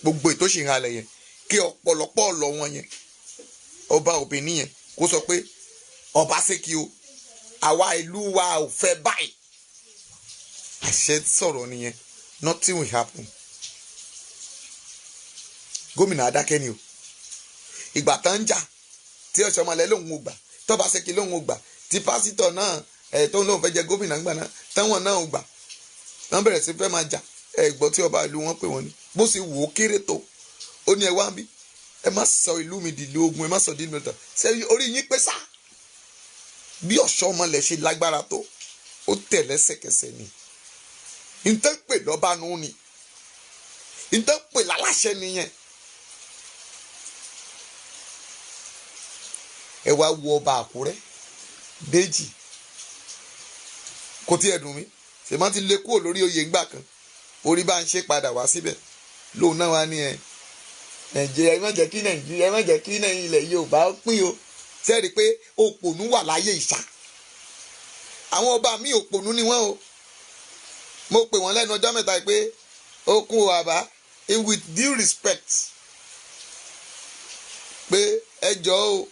gbogbo ètò ìṣìhalẹ̀ yẹn kí ọ̀pọ̀lọpọ̀ lọ wọn yẹn ọba obìnrin yẹn kó sọ pé Ọbaṣẹ́kì o àwa ìlú wa ò fẹ́ báyìí àṣẹ sọ̀rọ̀ nìyẹn nothing will happen gómìnà adákẹ́ ni o ìgbà tán ń jà tí Ọ̀ṣọ́mọlẹ̀ lòun ò gbà tọ́baṣẹ́kì lòun ò gbà tí pásítọ̀ náà tó ń lòun fẹ́ jẹ gómìnà ńgbà náà táwọn náà ò gbà wọ́n bẹ̀rẹ̀ sí fẹ́ máa jà gbọ́ tí ọba ìlú wọn pè wọ́n ní bó sì wò ó kéré tó ó ní ẹ wá ń bí ẹ má sọ ìlú mi dìlú ogun ẹ má sọ dìlú mi tán ṣé orí yín pé sá bí Ọ̀ṣọ́mọlẹ̀ ṣe lágbára tó ó tẹ̀ lẹ́sẹ̀kẹsẹ̀ ni ìtàn pè lọ́ba nù ni ìtàn pè láláṣẹ nìyẹn ẹ wá wo ọba Àkúrẹ́ Déjì kò tí ẹ dùn mí ṣèmá ti lé kúrò lórí oyè ńgbà kan orí bá ń ṣe padà wá síbẹ̀ lóun náà wá ní Nàìjíríà ẹ má jẹ́ kí Nàìjíríà ẹ má jẹ́ kí ilẹ̀ Yorùbá pín o sẹ́ẹ̀rí pé òpònú wà láyé ìṣá àwọn ọba mi òpònú ni wọ́n o mo pè wọ́n lẹ́nu ọjọ́ mẹ́ta pé okun àbá with due respect pé ẹ jọ̀ọ́ o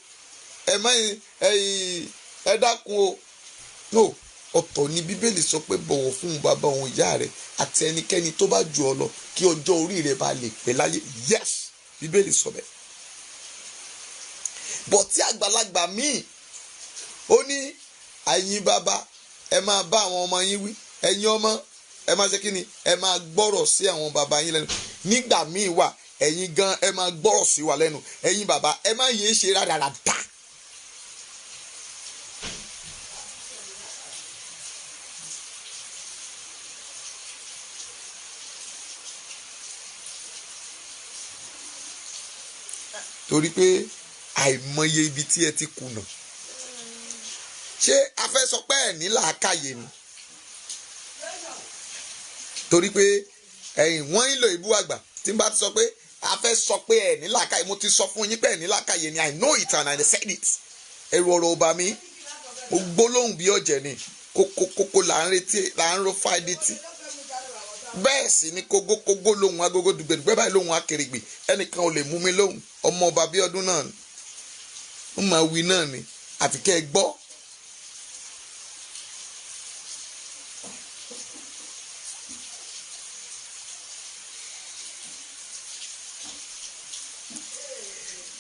ẹ dákun o no ọ̀tọ̀ ni Bíbélì sọ pé bọ̀wọ̀ fún bàbá òun ìyá rẹ̀ àti ẹnikẹ́ni tó bá jù ọ lọ kí ọjọ́ orí rẹ̀ bá lè pẹ́ láyé yes Bíbélì sọ bẹ́ẹ̀ bọ̀ tí àgbàlagbà míì ó ní ẹ̀yin bàbá ẹ máa bá àwọn ọmọ yín wí ẹ̀yin ọmọ ẹ máa ṣe kí ni ẹ máa gbọ́rọ̀ sí àwọn bàbá yín lẹ́nu nígbà míì wà ẹ̀yin gan ẹ máa gbọ́rọ̀ sí wa lẹ́nu ẹ̀yin bàbá ẹ má yéé ṣe rádaràdà torí pé àìmọye ibi tí ẹ ti kùnà. Ṣé a fẹ́ sọ pé ẹ̀ ní làákàyè ni? Torí pé wọ́n ń lo ìbú àgbà tí n bá ti sọ pé a fẹ́ sọ pé ẹ̀ ní làákàyè, mo ti sọ fún yín pé ẹ̀ ní làákàyè ni. I know it and I said it. Ẹ̀rù ọ̀rọ̀ ọba mi, mo gbólóhùn bí ọ̀jẹ̀ ni, kókó là ń retí, là ń ro fáìdítì. Bẹ́ẹ̀ sì ni kógókógó lóhùn agogo dùgbẹ̀dùgbẹ́ báyìí lóhùn akèrègbè, ẹnìkan ò lè mú mi lóhùn. Ọmọ ọba bí ọdún náà ni ó máa wí náà ni, àfi kẹ́ ẹ gbọ́.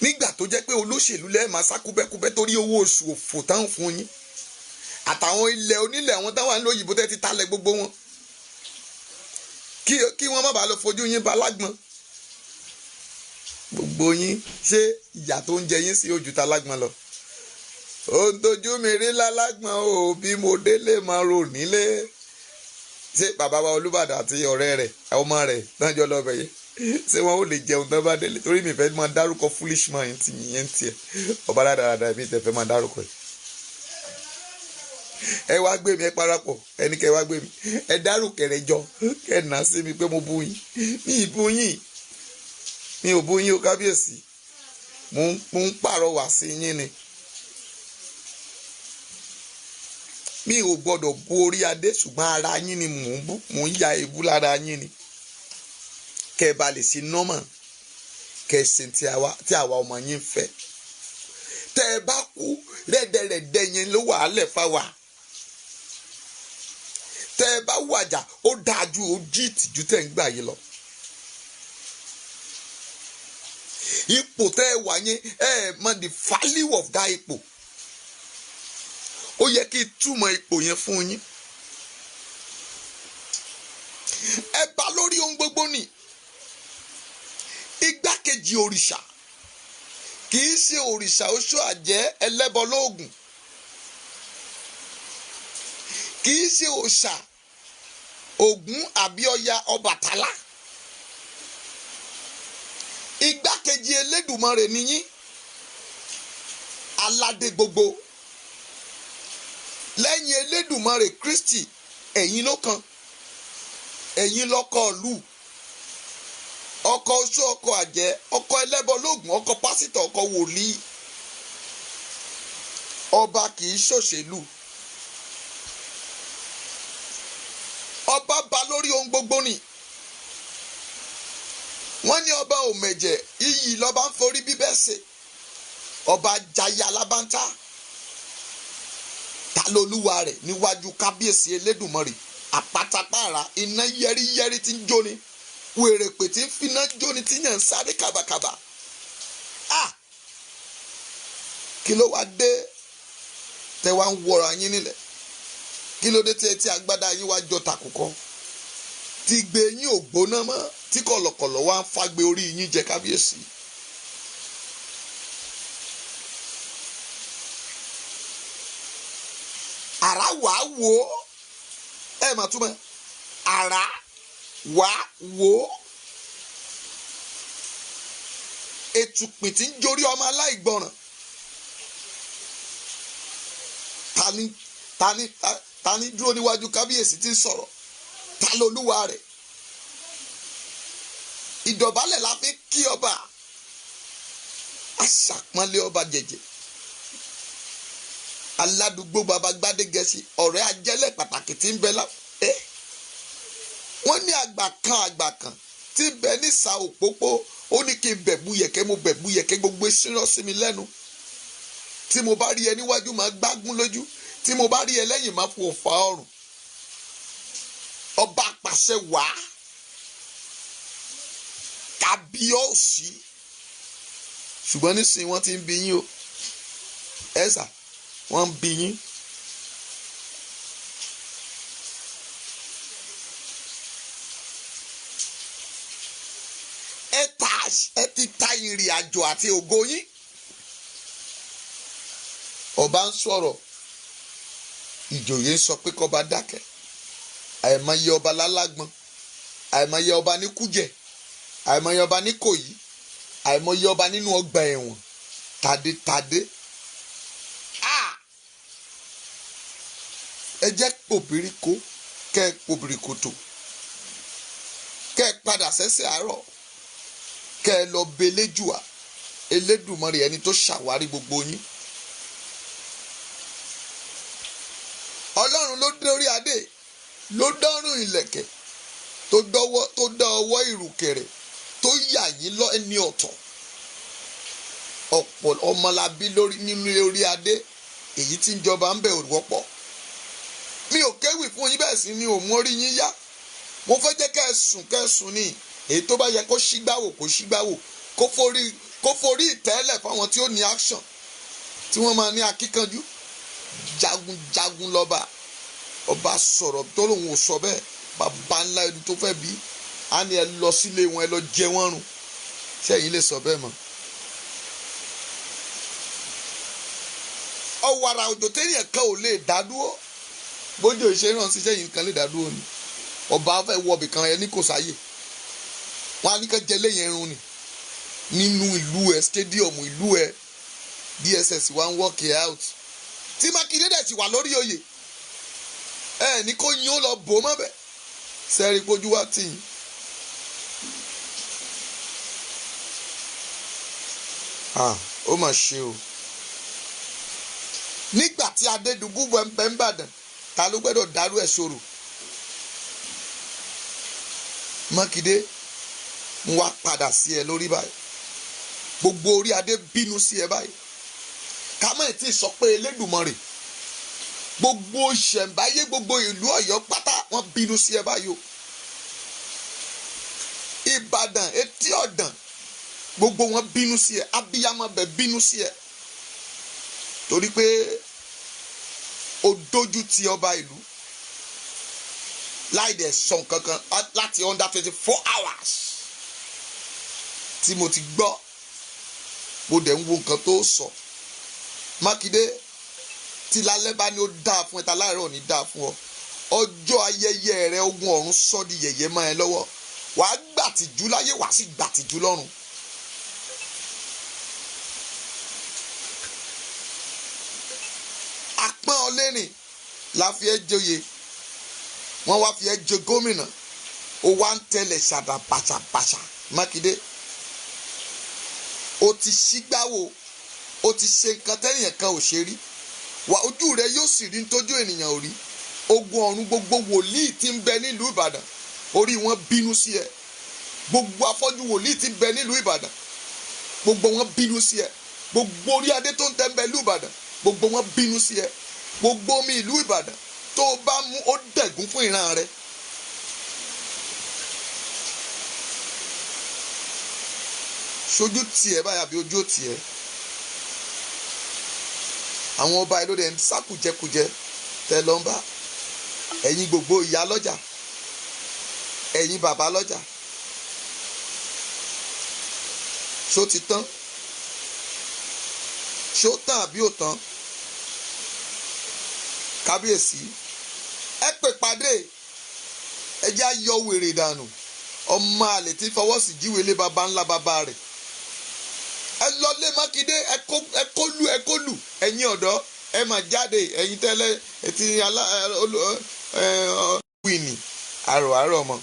Nígbà tó jẹ́ pé olóṣèlú lẹ́ẹ̀ máa sá kúbẹ́kúbẹ́ torí owó oṣù òfò táwọn fún yín, àtàwọn ilẹ̀ onílẹ̀ àwọn táwọn àńlò òyìnbó tẹ́ ti talẹ̀ gbogbo wọn, kí wọ́n má bàa lọ fojú yín ba lágbọ̀n. Gbogbo yín ṣé ìyà tó ń jẹ yín sí ojú ta lágbọ̀n lọ? Ohun tójú mi rí lálágbọ̀n o, bí mo délé máa rò nílé. Ṣé bàbá wa Olúbàdàn àti ọ̀rẹ́ rẹ̀ ọmọ rẹ̀ náà jọ lọ bẹ̀yẹ? Ṣé wọn ò lè jẹun tán bá délé? Torí mi fẹ́ máa dárúkọ foolish man yẹn ti yẹn tiẹ̀, ọba dáadáa mi tẹ̀ fẹ́ máa dárúkọ ẹ̀. Ẹ wá gbé mi, ẹ parapọ̀, ẹni kẹ wá gbé mi, ẹ dárúkọ rẹ jọ, kẹ nà sí mi pé mo bú yín. Mi ì bú yín, mi ò bú yín o kábíyèsí, mo ń pàrọwà sí yín ni. Mi ò gbọdọ̀ bu orí adé, ṣùgbọ́n ara yín ni mò ń bú, mò ń ya ebú lára yín ni. Kẹ́ ẹ bá lè ṣe nọ́mà, kẹ́ ẹ ṣe tí àwa ọmọ yín fẹ́. Tẹ́ ẹ bá kú rẹ́dẹ̀rẹ́dẹ́ yẹn ló wà á lẹ̀ fáwa. Tẹ́ ẹ bá wàjà ó dáa ju ojú ìtìjú tẹ́ ń gbà yìí lọ. Ipò tẹ́ ẹ wà yẹn ẹ mọ the value of that ipò. Ó yẹ kí n túmọ̀ ipò yẹn fún yín. Ẹ bá lórí ohun gbogbo ni. Igbákejì òrìṣà kì í ṣe òrìṣà oṣó àjẹ́ ẹlẹ́bọ lóògùn, kì í ṣe òòṣà Ògún àbí Ọya Ọbàtálá. Igbákejì Elédùmarè nìyí, aládé gbogbo. Lẹ́yìn Elédùmarè Kristi, ẹ̀yin ló kàn, ẹ̀yin lọ́kọ ìlú. Ọkọ oṣó, ọkọ àjẹ́, ọkọ ẹlẹ́bọ lóògùn, ọkọ pásítọ̀, ọkọ wòlíì. Ọba kì í ṣòṣèlú. Ọba bá lórí ohun gbogbo ni. Wọ́n ní ọba ò mẹ̀jẹ̀, iyì lọ́ba ń forí bíbẹ́ ṣe. Ọba jayé alábántá. Ta lolúwa rẹ̀ níwájú kábíyèsí Elédùmarè? Àpátápàrà iná yẹ́rìyẹ́rì tí ń jóni. Wèrè pè tí ń finá jóni tí yàn ń sáré kàbàkàbà. Kí ló wá dé tẹ wá ń wọra yín nílẹ̀? Kí ló dé tí agbádá yín wá jọ tàkùkọ? Tí gbé yín ò gbóná mọ́, tí kọ̀lọ̀kọ̀lọ̀ wá ń fágbé orí yín jẹ kábíyèsí. Àrá wàá wò ó, ẹ mà túmọ̀ àrá wàá wò ó. Ètùpìn tí ń jórí ọmọ aláìgbọràn. Ta ni dúró níwájú kábíyèsí tí ń sọ̀rọ̀? Ta lolúwa rẹ̀? Ìdọ̀bálẹ̀ la fi kí ọba, aṣàpọ́nlé ọba jẹ̀jẹ̀. Aládùúgbò baba Gbádégẹṣin, ọ̀rẹ́ ajẹ́lẹ̀ pàtàkì tí ń bẹ wọ́n ní àgbà kan tí ń bẹ ní sa òpópó. Ó ní kí n bẹ̀bú yẹ̀kẹ́, mo bẹ̀bú yẹ̀kẹ́, gbogbo ìṣirọ́ sí mi lẹ́nu. Tí mo bá rí ẹ níwájú máa gbágún lójú, tí mo bá rí ẹ lẹ́yìn máa fò fà ọrùn. Ọba pàṣẹ wá, kábíyèsí. Ṣùgbọ́n nísìnyí wọ́n ti ń bi yín o. Ẹ̀sà wọ́n ń bi yín. Ẹ ti ta ìrìn àjò àti ògo yín. Ọba ń sọ̀rọ̀, ìjòyè ń sọ pé kọ́ba dákẹ́. Àìmọye ọba lálágbọn, àìmọye ọba ní Kújẹ, àìmọye ọba ní Kòyí, àìmọye ọba nínú ọgbà ẹ̀wọ̀n tàdé. Ẹ jẹ́ pòbìríkó kẹ́ pòbìríkòtò kẹ́ padà sẹ́sẹ̀ àárọ̀ kẹ́ lọ beléjùà Elédùmarè ẹni tó ṣàwárí gbogbo yín. Ọlọ́run ló dórí adé, ló dọ́rùn ìlẹ̀kẹ̀, tó dá ọwọ́ ìrùkẹ̀rẹ̀, tó yà yín lọ ẹni ọ̀tọ̀. Ọ̀pọ̀ ọmọlábí nínú orí adé, èyí tí ń jọba ń bẹ̀ ò wọ́pọ̀. Mi ò kéwì fún yín, bẹ́ẹ̀ sì ni ò mórí yín yá. Mo fẹ́ jẹ́ kẹ́ ẹ sùn ní èyí tó bá yẹ kó ṣígbáwò kó ṣígbáwò, kó forí ìtẹ́lẹ̀ fáwọn tí ó ní action, tí wọ́n máa ní akíkanjú. Jagunjagun lọ́ba, ọba sọ̀rọ̀ tó lòun ò sọ bẹ́ẹ̀, bàbá ńlá ẹni tó fẹ́ bí á ní ẹ lọ sílé wọn, ẹ lọ jẹ wọ́n run. Ṣé ẹ̀yin lè sọ bẹ́ẹ̀ mọ́? Ọ̀wàrà òjò téèyàn kan ò lè dá dúró, bójú ìṣe náà ṣiṣẹ́ yìí kan lè dá dúró ni. Ọba fẹ́ wọ ibì kan ẹ ní kò sáyè, wọn á ní ká jẹ lẹ́yìn ẹrun ni nínú ìlú ẹ, stadium ìlú ẹ. DSS wá ń work it out. Tí Mákindé dẹ̀ ti wà lórí oyè, ẹ ní kó yín ó lọ bò mọ́bẹ̀, sẹ́ẹ̀rì pójú wá tì yín. Ó mà ṣe o. Nígbà tí Adédùbú bọ̀ ń bẹ́ ń bàdàn, ta ló gbọ́dọ̀ dárú ẹ̀ sọ̀rọ̀? Mákindé ń wá padà sí ẹ lórí báyìí, gbogbo orí adé bínú sí ẹ báyìí. Kámẹ́ tí sọ pé Elédùmarè, gbogbo ìṣẹ̀ǹbáyé, gbogbo ìlú Ọ̀yọ́ pátá wọ́n bínú sí ẹ báyìí o. Ìbàdàn, Etí Ọ̀dàn, gbogbo wọn bínú sí ẹ. Abíyámọ bẹ̀ bínú sí ẹ torí pé o dójú ti ọba ìlú láì dẹ̀ sọ kankan láti under 24 hours tí mo ti gbọ́, mo dẹ̀ ń wo nǹkan tó sọ. Mákindé, tí lálẹ́ bá ní ó dáa fún ẹ, ta láàárọ̀ ò ní dáa fún ọ. Ọjọ́ ayẹyẹ rẹ ogun ọ̀run sọ di yẹ̀yẹ́ mọ́ ẹ lọ́wọ́. Wàá gbàtìjú láyé, wàá sì gbàtìjú lọ́run. Apọ́n ọlẹ́rìn la fi ẹ́ joyè, wọ́n wá fi ẹ́ jẹ gómìnà, ó wá ń tẹ̀lé ṣàdá bàṣàbàṣà. Mákindé, o ti ṣígbáwò, o ti ṣe nǹkan tẹ́nìyàn kan ò ṣe rí. Wà ojú rẹ yóò sì rí nítójú ènìyàn ò rí. Ogun ọ̀run, gbogbo wòlíì tí ń bẹ nílùú Ìbàdàn, orí wọn bínú sí ẹ. Gbogbo afọ́jú wòlíì tí ń bẹ nílùú Ìbàdàn, gbogbo wọn bínú sí ẹ. Gbogbo orí adé tó ń tẹ́ ń bẹ nílùú Ìbàdàn, gbogbo wọn bínú sí ẹ. Gbogbo omi ìlú Ìbàdàn tó o bá mú, ó dẹ̀gún fún ìran rẹ. Ṣojú tiẹ̀ báyà bí ojú ò tiẹ̀. Àwọn ọba ìlú rẹ̀ ń sákùjẹkùjẹ tẹ lọ ń bá. Ẹ̀yin gbogbo ìyá lọ́jà, ẹ̀yin bàbá lọ́jà, ṣó ti tán? Ṣó tán àbí ò tán? Kábíyèsí, ẹ pè pàdé, ẹ jẹ́ ayọ wèrè dànù. Ọmọ àlè tí fọwọ́ sí jíwèé lé baba ńlá baba rẹ̀. Ẹ lọ lé Mákindé, ẹ kó lù ẹ̀yin ọ̀dọ́, ẹ mà jáde ẹ̀yin tẹ́lẹ̀ ti wíìnì àrò mọ́.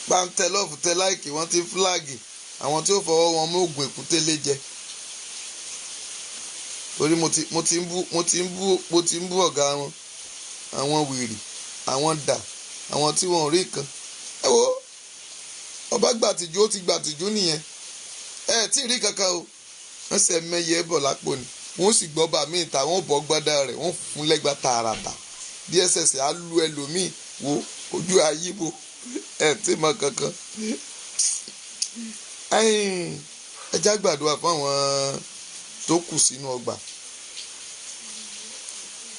Pàǹtẹ lọ́ọ̀fù tẹ láìkì, wọ́n ti fúláàgì àwọn tí ó fọwọ́ wọn mú ògùn èkúté lé jẹ. Torí mo ti ń bú ọ̀gá wọn, àwọn wèrè, àwọn dà, àwọn tí wọn ò rí kan. Ẹ wo, ọba gbàtìjú, ó ti gbàtìjú nìyẹn. Ẹ tí ì rí kankan o, wọ́n ṣe mẹ́yẹ bọ̀ lápò ni. Wọ́n sì gbọ́ bá míì ta, wọ́n bọ́ gbọ́dá rẹ̀, wọ́n fún lẹ́gbàá tààràtà. DSS á lu ẹlòmíì wo ojú ayíbo, ẹ tí mọ kankan. Ẹ já gbàdúrà fún àwọn tó kù sínú ọgbà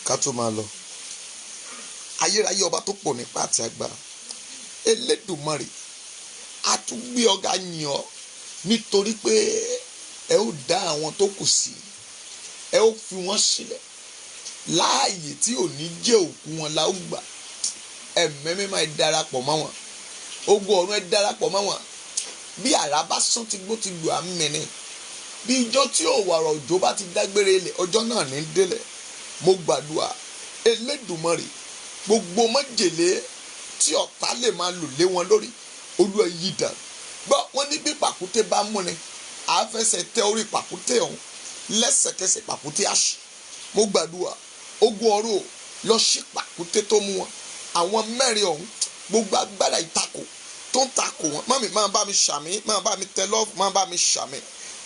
ká tó máa lọ. Ayérayé ọba tó pọ̀ nípa àti agbára, Elédùmarè, a tún gbé ọ̀gá yìn ọ́ nítorí pé ẹ ó dá àwọn tó kù sí, ẹ ó fi wọ́n sílẹ̀ láàyè tí ò ní jẹ́ òkú wọn la ó gbà. Ẹ̀mí mímọ́ ẹ darapọ̀ mọ́ wọn, ogun ọ̀run ẹ darapọ̀ mọ́ wọn, bí àrá bá sán ti gbó ti lù á mìíní, bí ijọ́ tí òwàrà òjò bá ti dágbére ilẹ̀ ọjọ́ náà ní délẹ̀. Mo gbàdúrà Elédùmarè gbogbo májèlé tí ọ̀tá lè máa lò lé wọn lórí, Olúwa yí dànù. Gbọ́ wọ́n ní bí pàkúté bá mú ni àáfẹsẹ̀ tẹ orí pàkúté ọ̀hún, lẹ́sẹ̀kẹsẹ̀ pàkúté àṣì. Mo gbàdúrà ogun ọ̀run lọ sí pàkúté tó mú wọn, àwọn mẹ́rin ọ̀hún, gbogbo agbára ìtakò tó ń takò wọn. Mọ́mì máa bá mi ṣàmì, máa bá mi tẹ lọ́ọ̀fù, máa bá mi ṣàmì.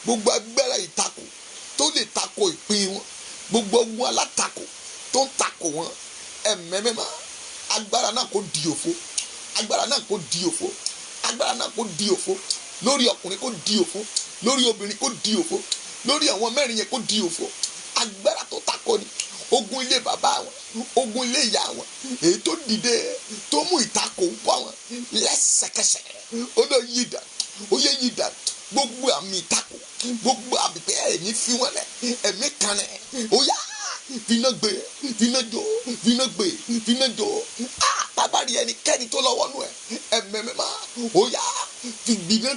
Gbogbo agbára ìtakò tó lè takò ìpín wọn, gbogbo ogun alátakò tó ń takò wọn, ẹ̀mẹ́mẹ́má agbára náà kò di òfo, agbára náà kò di òfo, agbára náà kò di òfo, lórí ọkùnrin kò di òfo, lórí obìnrin kò di òfo, lórí àwọn mẹ́rin yẹn kò di òfo. Agbára tó takò ni ogun ilé bàbá wọn, ogun ilé ìyá wọn, èyí tó dìde tó mú ìtakò bọ́ wọn, lẹ́sẹ̀kẹsẹ̀ ó lọ yí dànù, ó yẹ yí dànù. Gbogbo àmì ìtakò, gbogbo àmì pé ẹ̀mí fi wọn lẹ̀, ẹ̀mí kan lẹ̀, ó yá finá gbé, finá jó, finá gbé, finá jó. Bàbá rí ẹnikẹ́ni tó lọ́wọ́ nù ẹ̀, ẹ̀mẹ́mẹ́má ó yá fi gbiná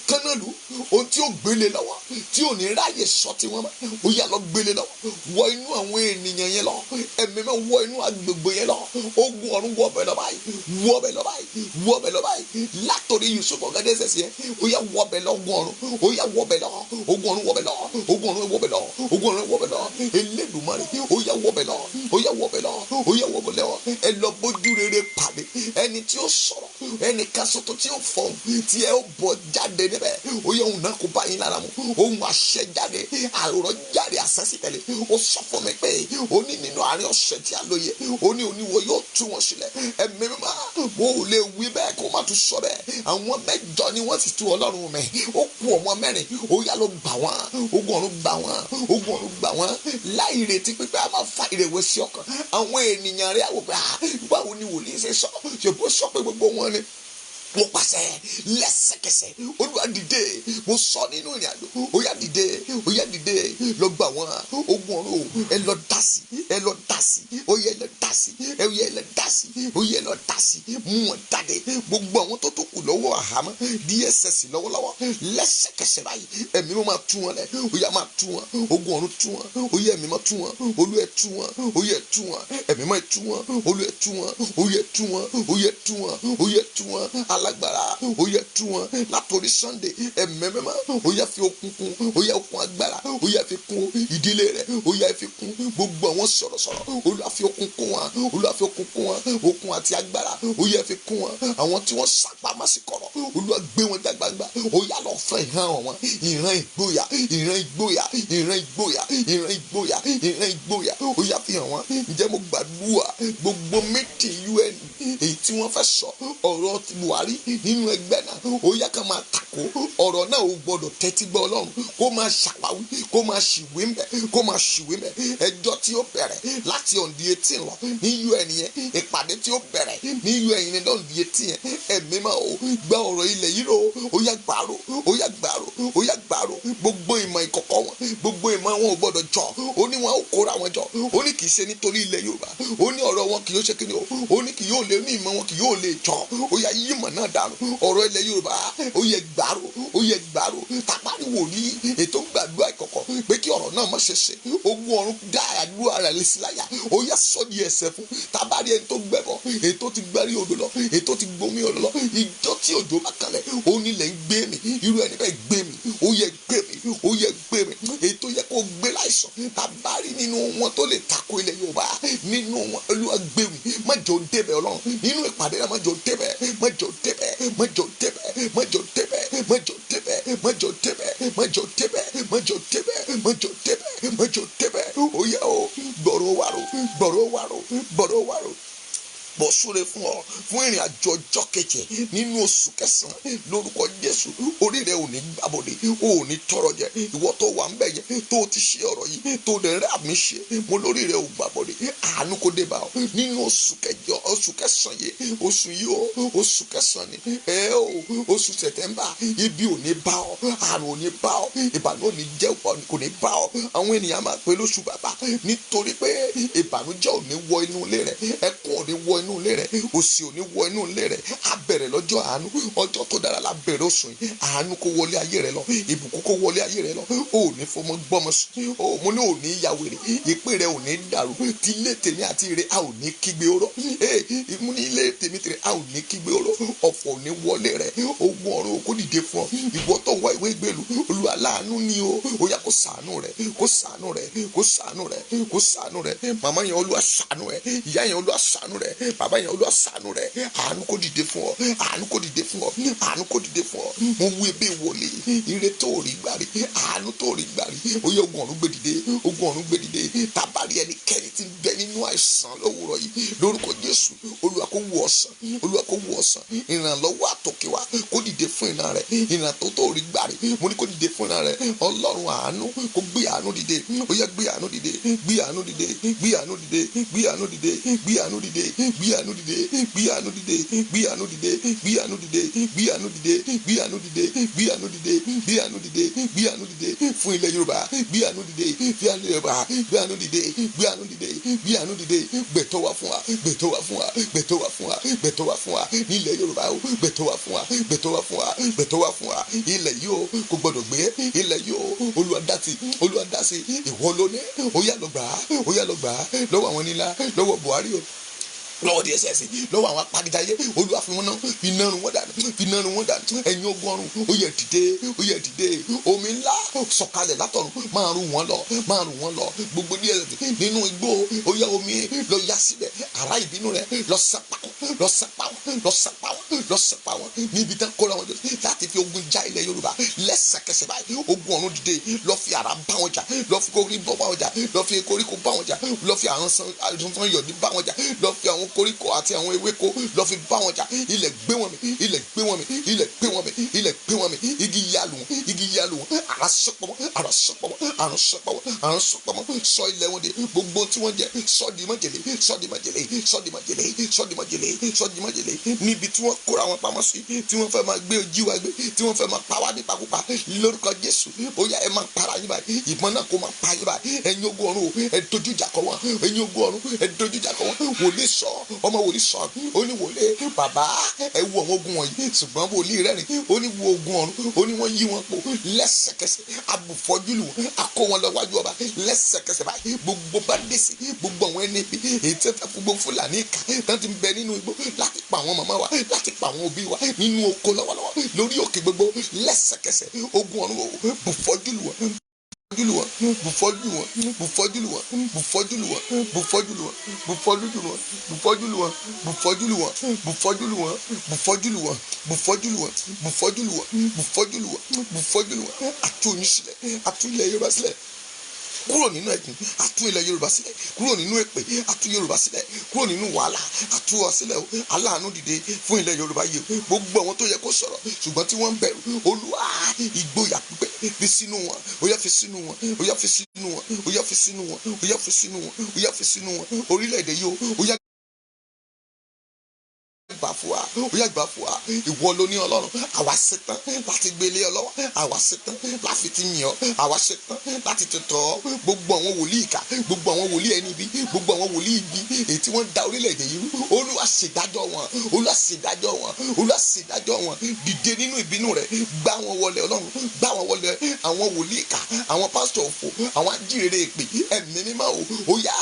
kánáàlú, ohun tí ó gbélé lọ́wọ́ tí ò ní ráyè sọ tí wọ́n mọ́, ó yá lọ gbélé lọ́wọ́, wọ inú àwọn ènìyàn yẹn lọ, ẹ̀mẹ́mẹ́ wọ inú agbègbè yẹn lọ. Ogun ọ̀run wọ bẹ̀ lọ báyìí, wọ bẹ̀ lọ báyìí, wọ bẹ̀ lọ báyìí, látòrí Yusuf Ọ̀gádẹ́sẹ̀sì yẹn, ó yá wọ bẹ̀ lọ ogun ọ̀run, ó yá wọ bẹ̀ lọ, ogun ọ̀run wọ bẹ̀ lọ, ogun ọ̀run wọ bẹ̀ lọ, ogun ọ̀run wọ bẹ̀ lọ. Elédùmarè ó yá wọ bẹ̀ lọ, ó yá wọ bẹ̀ lọ, ó yá wọ bẹ̀ lọ. Ẹ lọ bójú rere pàdé ẹni tí ó sọ̀rọ̀, ẹni kan ṣoṣo tí ó fọhùn tí ẹ ó bọ̀ jáde níbẹ̀. Ó yẹ òun náà kó bá yín lára mu, ohun àṣẹ jáde, àròrọ̀ jáde, àṣẹ́sì tẹ̀lé. Ó sọ fún mi pé ó ní nínú àárín ọ̀sẹ̀ tí a lóye, ó ní oníwo yóò tú wọn sílẹ̀. Ẹ̀mí mímọ́ mo ò lè wí bẹ́ẹ̀ kó má tún sọ bẹ́ẹ̀. Àwọn mẹ́jọ ni wọ́n ti tú Ọlọ́run mi, ó kú ọmọ mẹ́rin, ó yá ló gbà wọ́n, ogun ọ̀run gbà wọ́n, ogun ọ̀run gbà wọ́n. Láì retí pípẹ́ a máa fa ìrẹ̀wẹ̀sì ọkàn àwọn ènìyàn rẹ̀ àwọ̀ pé báwo ni wòlíì ṣe sọ, ṣe bó sọ pé gbogbo wọn ni. Mo pàṣẹ lẹ́sẹ̀kẹsẹ̀ Olúwa dìde, mo sọ nínú ìrìn àjò, ó yá dìde, ó yá dìde, lọ gbà wọ́n. Ogun ọ̀run ẹ lọ dá sí, ẹ lọ dá sí, ó yẹ lọ dá sí, ẹ yẹ lọ dá sí, ó yẹ lọ dá sí, mú wọn jáde. Gbogbo àwọn tó kù lọ́wọ́ àhámọ́ DSS lọ́wọ́lọ́wọ́, lẹ́sẹ̀kẹsẹ̀ báyìí ẹ̀mí mo máa tú wọn lẹ̀, ó yá máa tú wọn, ogun ọ̀run tú wọn, ó yẹ ẹ̀mí máa tú wọn, Olú ẹ tú wọn, ó yẹ tú wọn, ẹ̀mí máa tú wọn, Olú ẹ tú wọn, ó yẹ tú wọn, ó yẹ tú wọn, ó yẹ tú wọn. Alágbára ó yẹ tú wọn látòrí Sunday, ẹ̀mẹ́mẹ́má ó yẹ fi okun kún, ó yẹ okun agbára, ó yẹ fi kún ìdílé rẹ̀, ó yẹ fi kún gbogbo àwọn sọ̀rọ̀sọ̀rọ̀, Olúwa fi okun kún wọn, Olúwa fi okun kún wọn, okun àti agbára ó yẹ fi kún wọn. Àwọn tí wọ́n sápamọ́ sí kọ̀rọ̀, Olúwa gbé wọn já gbangba, ó yá lọ fẹ́ ìhàn wọn, ìran ìgboyà, ìran ìgboyà, ìran ìgboyà, ìran ìgboyà, ìran ìgboyà, ó yá fi hàn wọn. Ǹjẹ́ mo gbàdúrà gbogbo méjì UN èyí tí wọ́n fẹ́ sọ ọ̀rọ̀ Buhari nínú ẹgbẹ́ náà, ó yá ká máa takò ọ̀rọ̀ náà, ó gbọ́dọ̀ tẹ́tí gbọ́ Ọlọ́run, kó máa ṣàpáwí, kó máa ṣìwé mbẹ́, kó máa ṣìwé mbẹ́. Ẹjọ́ tí ó bẹ̀rẹ̀ láti on the 18 lọ ní UN yẹn, ìpàdé tí ó bẹ̀rẹ̀ ní UN yẹn on the 18 yẹn, ẹ̀mí máa ó gba ọ̀rọ̀ ilẹ̀ yìí rò, ó yá gbàrò, ó yá gbàrò, ó yá gbàrò. Gbogbo ìmọ̀ ìkọ̀kọ̀ wọn, gbogbo ìmọ̀ wọn ò gbọ́dọ̀ jọ, ó ní wọn ó kóra wọn jọ, ó ní kì í ṣe nítorí ilẹ̀ Yorùbá, ó ní ọ̀rọ̀ wọn kì yóò ṣe kí ni ó ní kì yóò lè ní ìmọ̀ wọn kì yóò lè jọ, ó yá yí ìmọ̀ náà dànù. Ọ̀rọ̀ ilẹ̀ Yorùbá ó yẹ gbàrò, ó yẹ gbàrò. Tàpárí wòlíì ètò gbàdúrà ìkọ̀kọ̀ pé kí ọ̀rọ̀ náà má ṣe ṣe, ogun ọ̀run dá àdúrà rẹ̀ lé sí láyà, ó yá sọ di ẹsẹ̀ fún. Tàbárí ẹni tó gbẹ̀bọ̀, ètò ti gbẹ́rí odò lọ, ètò ti gbomi odò lọ, ìjọ tí òjò bá kalẹ̀ ó nílẹ̀ ń gbé mi, irú ẹni bẹ́ẹ̀ gbé mi, ó yẹ gbé mi, ó yẹ gbé mi. Ètò yẹ kó gbé láìsàn, tàbárí nínú wọn tó lè tako ilẹ̀ Yorùbá, nínú wọn Olúwa gbé mi, má jọ débẹ̀ Ọlọ́run, nínú ìpàdé náà má jọ débẹ̀, má jọ débẹ̀, má jọ débẹ̀, má jọ débẹ̀, má jọ débẹ̀, má jọ débẹ̀, má jọ débẹ̀, má jọ débẹ̀, má jọ débẹ̀, má jọ débẹ̀. Ó yá o, gbọ̀rọ̀ wàrò, gbọ̀rọ̀ wàrò, gbọ̀rọ̀ wàrò. Bọ́ súre fún ọ fún ìrìn àjò ọjọ́ keje nínú oṣù kẹsàn-án lórúkọ Jésù. Orí rẹ ò ní gbàbọdè, ò ní tọrọ jẹ. Ìwọ tó wà ń bẹ yẹn tó ti ṣe ọ̀rọ̀ yìí tó lè rẹ àmì ṣe, mo lórí rẹ ò gbàbọdè, àánú kò dé bá ọ nínú oṣù kẹjọ, oṣù kẹsàn-án yìí, oṣù yìí o, oṣù kẹsàn-án ni oṣù Sẹ̀tẹ́mbà. Ibi ò ní bá ọ, àrùn ò ní bá ọ, ìbànú ò ní jẹ́ kò ní bá ọ. Àwọn ènìyàn máa pè lóṣù bàbá nítorí pé ìbànújẹ́ ò ní wọ inú ilé rẹ, ẹkún ò ní wọ inú ilé rẹ, òṣì ò ní wọ inú ilé rẹ. A bẹ̀rẹ̀ lọ́jọ́ àánú, ọjọ́ tó dára la bẹ̀rẹ̀ oṣù yìí. Àánú kó wọlé ayé rẹ lọ, ìbùkún kó wọlé ayé rẹ lọ. O ò ní fọmọ gbọ́mọ sùn, mo ní ò ní ya wèrè, ìpín rẹ ò ní dàrú. Ti ilé tèmi àti ire a ò ní kígbe oró. Ìmú ní ilé tèmi tèrè a ò ní kígbe oró. Ọ̀fọ̀ ò ní wọlé rẹ, ogun ọ̀run kó dìde fún ọ. Ìwọ tó ń wá ìwé ìgbèlú, Olúwa láàánú ni o. Ó yá kó ṣàánú rẹ, kó ṣàánú rẹ, kó ṣàánú rẹ, kó ṣàánú rẹ. Màmá yẹn Olúwa ṣàánú rẹ, ìyá yẹn Olúwa ṣàánú rẹ, bàbá yẹn Olúwa ṣàánú rẹ. Àánú kó dìde fún ọ, àánú kó dìde fún ọ, àánú kó dìde fún ọ. Mo wí bí wòlíì, ire tó rí gbàrí, àánú tó rí gbàrí. Ó yẹ ogun ọ̀run gbé dìde, ogun ọ̀run gbé dìde. Tàbárí ẹnikẹ́ni tí ń bẹ nínú àìsàn lówùrọ̀ yìí, lórúkọ Jésù, Olúwa kó wò ọ̀sán, Olúwa kó wò ọ̀sán. Ìrànlọ́wọ́ àtòkè wá kó dìde fún ìran rẹ, ìran tó rí gbàrí. Mo ní kó dìde fún ìran rẹ. Ọlọ́run àánú kó gbé àánú dìde. Ó yẹ gbé àánú dìde, gbé àánú dìde, gbé àánú dìde, gbé àánú dìde, gbé àánú dìde, gbé àánú dìde, gbé àánú dìde, gbé àánú dìde, gbé àánú dìde, gbé àánú dìde, gbé àánú dìde, gbé àánú dìde, gbé àánú dìde, gbé àánú dìde fún ilẹ̀ Yorùbá. Gbé àánú dìde, gbé àánú Yorùbá, gbé àánú dìde, gbé àánú dìde, gbé àánú dìde. Gbẹ̀tọ́ wá fún wa, gbẹ̀tọ́ wá fún wa, gbẹ̀tọ́ wá fún wa, gbẹ̀tọ́ wá fún wa ní ilẹ̀ Yorùbá o. Gbẹ̀tọ́ wá fún wa, gbẹ̀tọ́ wá fún wa, gbẹ̀tọ́ wá fún wa. Ilẹ̀ yìí o kò gbọdọ̀ gbé, ilẹ̀ yìí o Olúwa dá sí, Olúwa dá sí. Ìwọ ló ní, ó yá lọ gbà á, ó yá lọ gbà á lọ́wọ́ àwọn nílá, lọ́wọ́ Buhari o, lọ́wọ́ DSS, lọ́wọ́ àwọn apágidáyé. Olúwa fi wọn náà fi nárun wọn dànù, fi nárun wọn dànù. Ẹ̀yin ogun ọ̀run ó yẹ dìde, ó yẹ dìde. Omi ńlá sọ̀kalẹ̀ látọ̀run máa rún wọn lọ, máa rún wọn lọ. Gbogbo DSS nínú igbó ó yá omi lọ yá síbẹ̀. Àrá ìbínú rẹ lọ sápá wọn, lọ sápá wọn, lọ sápá wọn, lọ sápá wọn. Níbi tán kóra wọn jọ láti fi ogun já ilẹ̀ Yorùbá lẹ́sẹ̀kẹsẹ̀ báyìí. Ogun ọ̀run dìde lọ fi àrá bá wọn jà, lọ fi koríko bá wọn jà, lọ fi koríko bá wọn jà, lọ fi àwọn san yọ̀dí bá wọn jà, lọ fi àwọn koríko àti àwọn ewéko lọ fi bá wọn jà. Ilẹ̀ gbé wọn mì, ilẹ̀ gbé wọn mì, ilẹ̀ gbé wọn mì, ilẹ̀ gbé wọn mì. Igi yalu wọn, igi yalu wọn. Àrá sọpọ̀ wọn, àrá sọpọ̀ wọn, àrá sọpọ̀ wọn, àrá sọpọ̀ wọn. Sọ ilẹ̀ wọn de gbogbo tí wọ́n jẹ sọ di májèlé, sọ di májèlé, sọ di májèlé, sọ di májèlé, sọ di májèlé. Níbi tí wọ́n kóra wọn pamọ́ sí, tí wọ́n fẹ́ máa gbé ojú wa gbé, tí wọ́n fẹ́ máa pa wá nípakúpa, lórúkọ Jésù ó yá ẹ máa para yín báyìí. Ìbọn náà kó máa pa yín báyìí. Ẹ̀yin ogun ọ̀run ẹ dojú ìjà kọ wọn, ẹ̀yin ogun ọ̀run ẹ dojú ìjà kọ wọn. Wòlíì sọ, ọmọ wòlíì sọ, ó ní wòlíì bàbá ẹ wo àwọn ogun wọ̀nyí, ṣùgbọ́n wòlíì rẹ́rìn, ó ní wo ogun ọ̀run, ó ní wọ́n yí wọn po lẹ́sẹ̀kẹsẹ̀. Abùfọ́jú lù wọ́n, akó wọn lọ wájú ọba lẹ́sẹ̀kẹsẹ̀ báyìí. Gbogbo bá dé sí gbogbo àwọn ẹni bí èyí tí wọ́n fẹ́ gbogbo Fúlàní ìka tán ti ń bẹ nínú igbó láti pa àwọn màmá wa, láti pa àwọn òbí wa nínú oko lọ́wọ́lọ́wọ́ lórí òkè gbogbo lẹ́sẹ̀kẹsẹ̀. Ogun ọ̀run bùfọ́jú lù wọ́n, bùfọ́jú wọn, bùfọ́jú wọn, bùfọ́jú wọn, bùfọ́jú wọn, bùfọ́jú wọn, bùfọ́jú wọn, bùfọ́jú wọn, bùfọ́jú wọn, bùfọ́jú wọn, bùfọ́jú wọn, bùfọ́jú wọn, bùfọ́jú wọn, bùfọ́jú wọn, bùfọ́jú wọn. Àtú yín sílẹ̀, àtú ilẹ̀ Yorùbá sílẹ̀ kúrò nínú ẹ̀gún, àtú ilẹ̀ Yorùbá sílẹ̀ kúrò nínú èpè, àtú Yorùbá sílẹ̀ kúrò nínú wàhálà, àtú ọ sílẹ̀ o. Aláàánú dìde fún ilẹ̀ Yorùbá yìí o. Gbogbo àwọn tó yẹ kó sọ̀rọ̀ ṣùgbọ́n tí wọ́n ń bẹ̀rù, Olúwa ìgboyà pípẹ́ fi sínú wọn, ó yá fi sínú wọn, ó yá fi sínú wọn, ó yá fi sínú wọn, ó yá fi sínú wọn, ó yá fi sínú wọn. Orílẹ̀-èdè yìí o, ó yá gbà fún wa, ó yá gbà fún wa. Ìwọ ló ní Ọlọ́run, àwa ṣetán láti gbélé ọ lọ́wọ́, àwa ṣetán láti ti yìn ọ́, àwa ṣetán láti tètò ọ́. Gbogbo àwọn wòlíì ìkà, gbogbo àwọn wòlíì ẹni ibi, gbogbo àwọn wòlíì ibi èyí tí wọ́n da orílẹ̀-èdè yìí rú, Olúwa ṣèdájọ́ wọn, Olúwa ṣèdájọ́ wọn, Olúwa ṣèdájọ́ wọn. Dìde nínú ìbínú rẹ̀, gbá wọn wọlé Ọlọ́run, gbá wọn wọlé àwọn wòlíì ìkà, àwọn pásítọ̀ òfò, àwọn ajíhìnrere èpè, ẹ̀mí mímọ́ o. Ó yá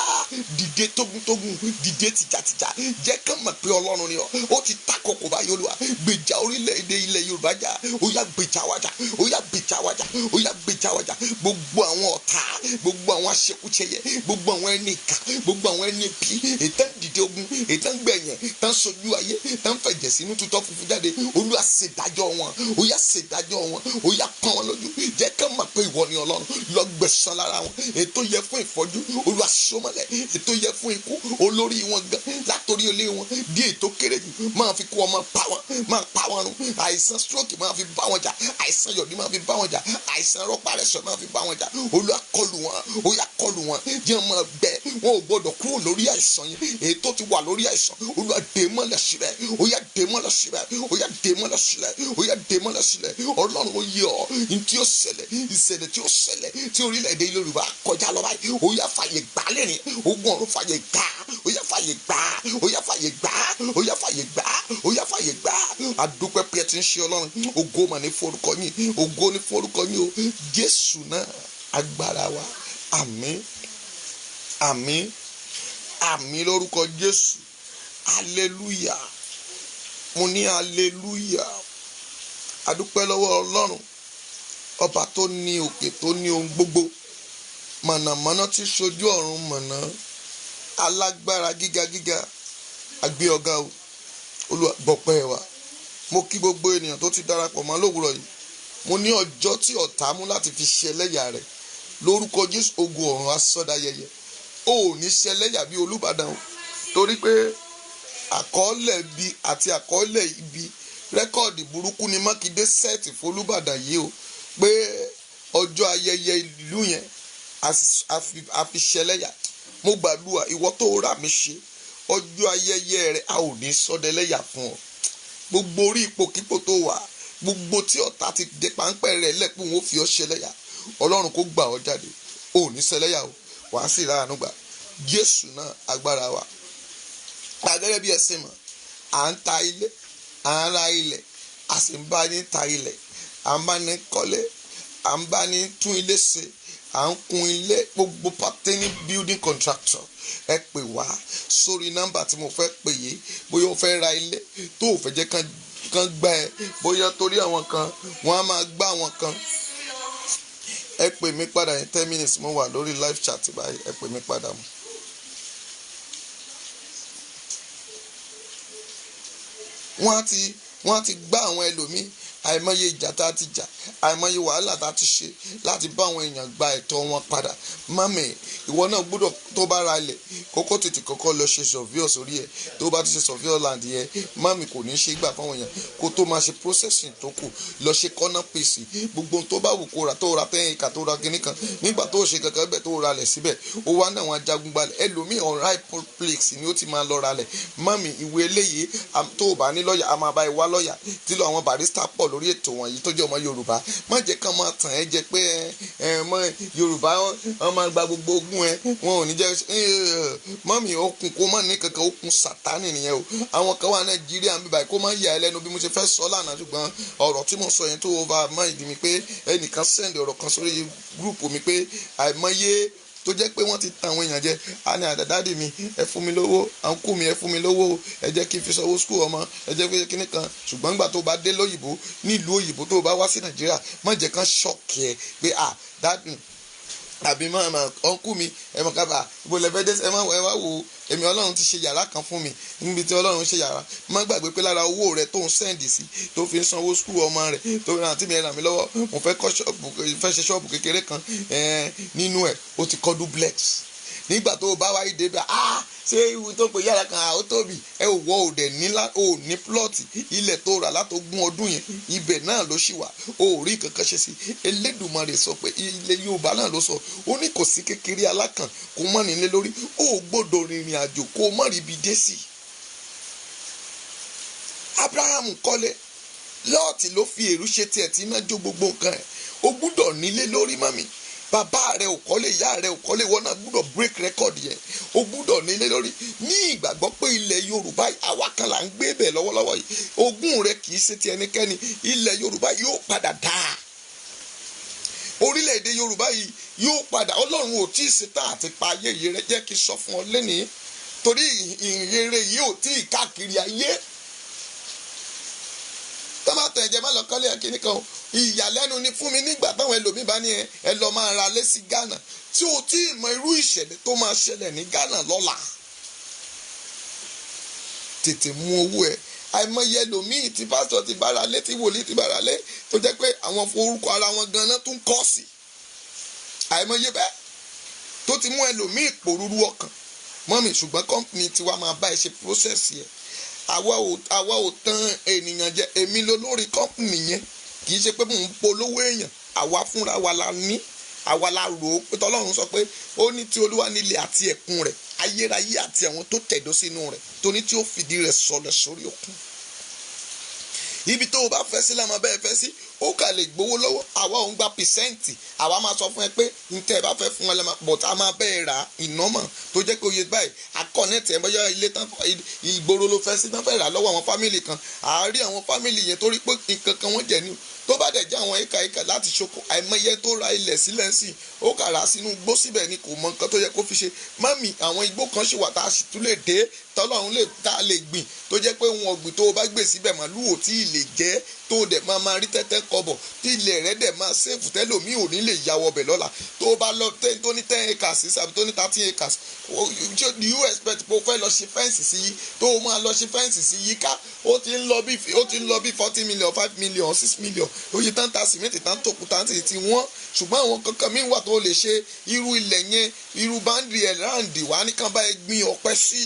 dìde tógúntógún, dìde tìjàtìjà, jẹ́ kán mọ̀ pé Ọlọ́run ni ọ́. Ó ti ta kókó báyìí Olúwa, gbèjà orílẹ̀-èdè ilẹ̀ Yorùbá jà, ó yá gbèjà wa jà, ó yá gbèjà wa jà, ó yá gbèjà wa jà. Gbogbo àwọn ọ̀tá, gbogbo àwọn aṣekúṣẹyẹ, gbogbo àwọn ẹni ìkà, gbogbo àwọn ẹni bí ètò dìde ogun, ètò gbẹ̀yìn, tán sojú ayé, tán fẹ̀jẹ̀ sínú tutọ́ funfun jáde. Olúwa ṣèdájọ́ wọn, ó yá ṣèdájọ́ wọn, ó yá pọ́n wọn lójú, jẹ́ ká mọ̀ pé ìwọ ni Ọlọ́run. Lọ gbẹ̀san lára wọn. Ètò yẹ fún ìfọ́jú, Olúwa sọmọlẹ̀. Ètò yẹ fún ikú, olórí wọn gan látòrí ilé wọn di ètò kéré jù máa fi kó ọmọ pa wọn, máa pa wọn run. Àìsàn stroke máa fi bá wọn jà, àìsàn yọ̀dí máa fi bá wọn jà, àìsàn rọpárẹsọ máa fi bá wọn jà. Olúwa kọlù wọn, ó yá kọlù wọn, jẹ́ ọmọ bẹ́ẹ̀ wọn ò gbọdọ̀ kúrò lórí àìsàn yẹn. Èyí tó ti wà lórí àìsàn, Olúwa dè mọ́lẹ̀ sílẹ̀, ó yá dè mọ́lẹ̀ sílẹ̀, ó yá dè mọ́lẹ̀ sílẹ̀, ó yá dè mọ́lẹ̀ sílẹ̀. Ọlọ́run ó yẹ ọ́ ní tí ó ṣẹlẹ̀, ìṣẹ̀lẹ̀ tí ó ṣẹlẹ̀ tí orílẹ̀-èdè Yorùbá kọjá lọ báyìí, ó yá fàyè gbà lẹ́rìn, ogun ọ̀run fàyè gbà, ó yá fàyè fàyè gbà, ó yá fàyè gbà, ó yá fàyè gbà, ó yá fàyè gbà. Adúpẹ́ pé ẹ ti ń ṣe Ọlọ́run, ògo mà ní forúkọ yín, ògo ní forúkọ yín o. Jésù náà agbára wa. Àmín, àmín, àmín lórúkọ Jésù. Hallelujah. Mo ní hallelujah. Adúpẹ́ lọ́wọ́ Ọlọ́run, ọba tó ní òkè, tó ní ohun gbogbo, mọ̀nàmọ́ná tí ṣojú ọ̀run mọ̀nà, alágbára gíga gíga, agbé ọ̀gá o. Olúwa gbọpẹ́ wa. Mo kí gbogbo ènìyàn tó ti darapọ̀ mọ́ lówùrọ̀ yìí. Mo ní ọjọ́ tí ọ̀tá mú láti fi ṣe ẹlẹ́yà rẹ̀, lórúkọ Jésù ogun ọ̀run asọ́dáyẹyẹ. O ò ní ṣe ẹlẹ́yà bí Olúbàdàn o, torí pé àkọọ́lẹ̀ bí àti àkọọ́lẹ̀ ibi rẹ́kọ̀dì burúkú ni Mákindé sẹ́ẹ̀tì fún Olúbàdàn yìí o, pé ọjọ́ ayẹyẹ ìlú yẹn a fi ṣẹlẹ́yà. Mo gbàdúrà ìwọ tó rà mí ṣe, ọjọ́ ayẹyẹ rẹ a ò ní sọdẹlẹ́yà fún ọ. Gbogbo orí ipòkípò tó wà, gbogbo tí ọ̀tá ti dé páńpẹ́ rẹ̀ lẹ́pọ̀ wọn ó fi ọ ṣẹlẹ́yà, Ọlọ́run kó gbà ọ jáde. O ò ní ṣẹlẹ́yà o, wàá sì ra àánú gbà. Jésù náà agbára wa. Gẹ́gẹ́ bí ẹ̀sìn mọ̀, à ń ta ilé, à ń ra ilẹ̀, a sì ń bá ní ta ilẹ̀, à ń bá ní kọ́lé, à ń bá ní tún ilé ṣe, à ń kun ilé, gbogbo pertaining building contractor. Ẹ pè wá sórí nọ́mbà tí mo fẹ́ pè yìí, bóyá o fẹ́ ra ilé tó o fẹ́ jẹ́ kán gbá ẹ, bóyá torí àwọn kan wọ́n á máa gbá àwọn kan. Ẹ pè mí padà in 10 minutes, mo wà lórí live chat báyìí, ẹ pè mí padà mọ́. Wọ́n á ti gbá àwọn ẹlòmíì, àìmọye ìjà tá a ti jà, àìmọye wàhálà tá a ti ṣe láti bá àwọn èèyàn gba ẹ̀tọ́ wọn padà. Mami, ìwọ náà gbọ́dọ̀ tó bá ra ilẹ̀ kókó tètè kọ́kọ́ lọ ṣe survey sórí ẹ̀. Tó bá ti ṣe survey land yẹn, mami kò ní ṣe gbà fáwọn èèyàn kó tó máa ṣe processing tó kù, lọ ṣe corner piece. Gbogbo tó bá wù kó ra, tó ra 10 acre, tó ra kíní kan, nígbà tó ṣe kankan bẹ́ẹ̀ tó ra lẹ̀ síbẹ̀, ó wá náà wọn ajagunbalẹ̀. Ẹlòmíì on right place ni ó ti máa lọ ra lẹ̀. Mami, ìwé eléyìí tó o bá ní lọ́ọ̀yà, a máa bá ẹ wá lọ́ọ̀yà. Tí lọ àwọn barrister pọ̀ lórí ètò wọ̀nyí tó jẹ́ ọmọ Yorùbá. Má jẹ́ kán máa tàn ẹ́ jẹ pé Yorùbá wọn máa gba gbogbo ogún ẹ, wọn ò ní jẹ́ mọ́mì okun kó má ní kankan, okun Sátánì nìyẹn o. Àwọn kan wà Nàìjíríà ń bí báyìí kó má yà ẹ́ lẹ́nu bí mo ṣe fẹ́ sọ lánàá, ṣùgbọ́n ọ̀rọ̀ tí mo sọ yẹn tó over mind mi pé ẹnìkan send ọ̀rọ̀ kan sórí gúrùpù mi pé àìmọye tó jẹ́ pé wọ́n ti tan àwọn èèyàn jẹ. A ní àdàdádì mi, ẹ fún mi lówó, àǹkú mi ẹ fún mi lówó, ẹ jẹ́ kí n fi sanwó skul ọmọ, ẹ jẹ́ kí kíní kan. Ṣùgbọ́n nígbà tó bá dé lóyìnbó, nílùú òyìnbó tó bá wá sí Nàìjíríà, má jẹ́ kán ṣọ́ọ̀kì ẹ pé dádì àbí máa ọ̀nkú mi ẹ mọ̀ kábà ibo lẹ́fẹ́ dé ẹ má wá wò èmi Ọlọ́run ti ṣe yàrá kan fún mi níbi tí Ọlọ́run ṣe yàrá. Má gbàgbé pé lára owó rẹ tó ń sẹ́ǹdì sí tó fi ń sanwó skul ọmọ rẹ tó ràn àti mi ràn mí lọ́wọ́, mo fẹ́ ṣe ṣọ́ọ̀bù kékeré kan nínú ẹ̀ ó ti kọ́ duplex. Nígbà tó o bá wáyé débẹ̀ ṣé ìwé tó pè yàrá kan ó tóbi, ẹ ò wọ òdẹ ní plọ́ọ̀tì ilẹ̀ tó rà látọ̀gún ọdún yẹn, ibẹ̀ náà ló ṣì wà, o ò rí kankan ṣe sí. Elédùmarè sọ pé ilẹ̀ Yorùbá náà ló sọ, ó ní kò sí kékeré alákàn kó mọ́ nílé lórí, ó gbọ́dọ̀ rìnrìn àjò kó mọ́ ríbi dé sí. Abraham kọ́lé, Lọ́ọ̀tì ló fi èrú ṣe tiẹ̀ tí iná jó gbogbo nǹkan ẹ̀, ó gbọ́dọ̀ nílé lórí mọ́mì. Bàbá rẹ ò kọ́lé, ìyá rẹ ò kọ́lé, wọn náà gbúdọ̀ break record yẹn, ó gbúdọ̀ nílé lórí. Ní ìgbàgbọ́ pé ilẹ̀ Yorùbá àwa kan là ń gbé bẹ̀ lọ́wọ́lọ́wọ́ yìí, ogún rẹ kì í ṣe ti ẹnikẹ́ni. Ilẹ̀ Yorùbá yóò padà dáa, orílẹ̀-èdè Yorùbá yìí yóò padà. Ọlọ́run ò tí ì ṣetán àti pa ayé yìí rẹ, jẹ́ kí n sọ fún ọ lénìí, torí ìrere yìí ò tí ì káàkiri ayé. Tọ́mátò ẹ̀jẹ̀ má lọ kọ́lé ẹ̀kíní kan o. Ìyàlẹ́nu ni fún mi nígbà táwọn ẹlòmíì bá ní ẹ lọ máa ra lé sí Ghana, tí o tí ì mọ irú ìṣẹ̀lẹ̀ tó máa ṣẹlẹ̀ ní Ghana lọ́la. Tètè mú owó ẹ. Àìmọye ẹlòmíì tí pásítọ̀ ti bára lé, tí wòlíì ti bára lé, tó jẹ́ pé àwọn orúkọ ara wọn gan-an tún kọ́ sí. Àìmọye bẹ́ẹ̀ tó ti mú ẹlòmíì pòrúurú ọkàn. Mọ́mì, ṣùgbọ́n kọ́mpìnì tiwa máa bá ẹ ṣe prósẹ̀sì ẹ̀. Àwa ò tan ènìyàn jẹ, èmi ló lórí kọ́mpìnì yẹn, kì í ṣe pé mò ń polówó èèyàn. Àwa fúnra wa la ní, àwa la rò ó pé tọ́lọ́run sọ pé ó ní tí Olúwa nílẹ̀ àti ẹ̀kún rẹ̀, ayérayé àti àwọn tó tẹ̀dó sínú rẹ̀, tó ní tí ó fìdí rẹ̀ sọlẹ̀ sórí òkun. Ibi tó o bá fẹ́ sí la máa bẹ́ẹ̀ fẹ́ sí, ó kà lè gbowó lọ́wọ́, àwa òun gba pìsẹ́ǹtì, àwa máa sọ fún ẹ pé ntẹ́ ẹ bá fẹ́ fún ẹ lẹ́mọ̀ bọ̀t a máa bẹ́ẹ̀ rà ìnámọ̀ tó jẹ́ pé oye báyìí akọ̀nẹ́tì ẹ̀ bọ́yá ilé tán ìgboro ló fẹ́ sí tán fẹ́ rà lọ́wọ́ àwọn fámìlì kan, àárí àwọn fámìlì yẹn torí pé nǹkan kan wọ́n jẹ ní tó bá dẹ̀ jẹ́ àwọn éka láti ṣoko àìmọye tó ra ilẹ̀ sílẹ̀ sí ó kà rà sínú igbó síbẹ̀ ni kò mọ nǹkan tó yẹ kó fi ṣe. mami àwọn igbó kan ṣì wà tá a sì tún lè dé tọ́lọ́run lè tá a lè gbìn tó jẹ́ pé ohun ọ̀gbìn tó o bá gbé síbẹ̀ màlúù ò tí ì lè jẹ́ tó o dẹ̀ máa rí tẹ́tẹ́ kọ́bọ̀ tí ilẹ̀ rẹ̀ dẹ̀ máa ṣèfù tẹ́lòmíì ò ní lè yàwọ̀ bẹ̀ lọ́la tó o bá lọ tó ní 10 acres sí àbí tó ní 30 acres do you expect pé o fẹ́ lọ ṣe fẹ́ǹsì sí yìí tó o máa lọ ṣe fẹ́ǹsì sí yíká ó ti ń lọ bí 40 million 5 million 6 million oye tán ta sìmẹ́ǹtì tán tòkù tán ti wọ́n ṣùgbọ́n àwọn kankan míì wà tó lè ṣe irú ilẹ̀ yẹn irú báńdì ẹ̀ ráǹdì wá ní kàn bá ẹ gbin ọ̀pẹ sí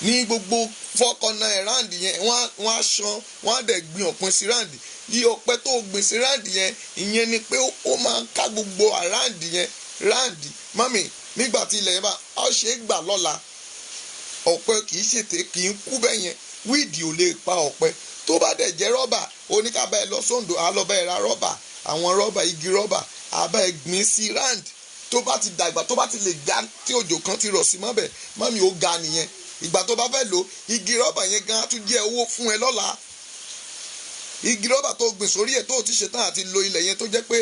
ní gbogbo fọ́kànnà ẹ̀ ráǹdì yẹn wọ́n á ṣan wọ́n á dẹ̀ gbin ọ̀pẹ sí ráǹdì yí ọ̀pẹ tó gbìn sí ráǹdì yẹn ìyẹn ni pé ó máa ń ká gbogbo àráǹdì yẹn ráǹdì mami nígbà tí ilẹ̀ yẹn bá a ṣe é gbà lọ́la ọ̀pẹ kì í ṣètè kì í kú bẹ́ẹ̀ yẹn wíìdì ò lè pa ọ̀pẹ tó bá dẹ̀ jẹ́ rọ́bà oníkàbá ẹ lọ sóńdò àlọ́bà ẹ ra rọ́bà àwọn rọ́bà igi rọ́bà àbá ẹ gbìn sí ráǹdì tó bá ti dàgbà tó bá ti lè ga tí òjò kan ti rọ̀ sí mọ́bẹ̀ mami ó ga nìyẹn ìgbà tó bá fẹ́ lò igi rọ́bà yẹn gan á tún jẹ́ owó fún ẹ lọ́la igi rọ́bà tó gbìn sórí ẹ̀ tó ti ṣetán àti lo ilẹ̀ yẹn tó jẹ́ pé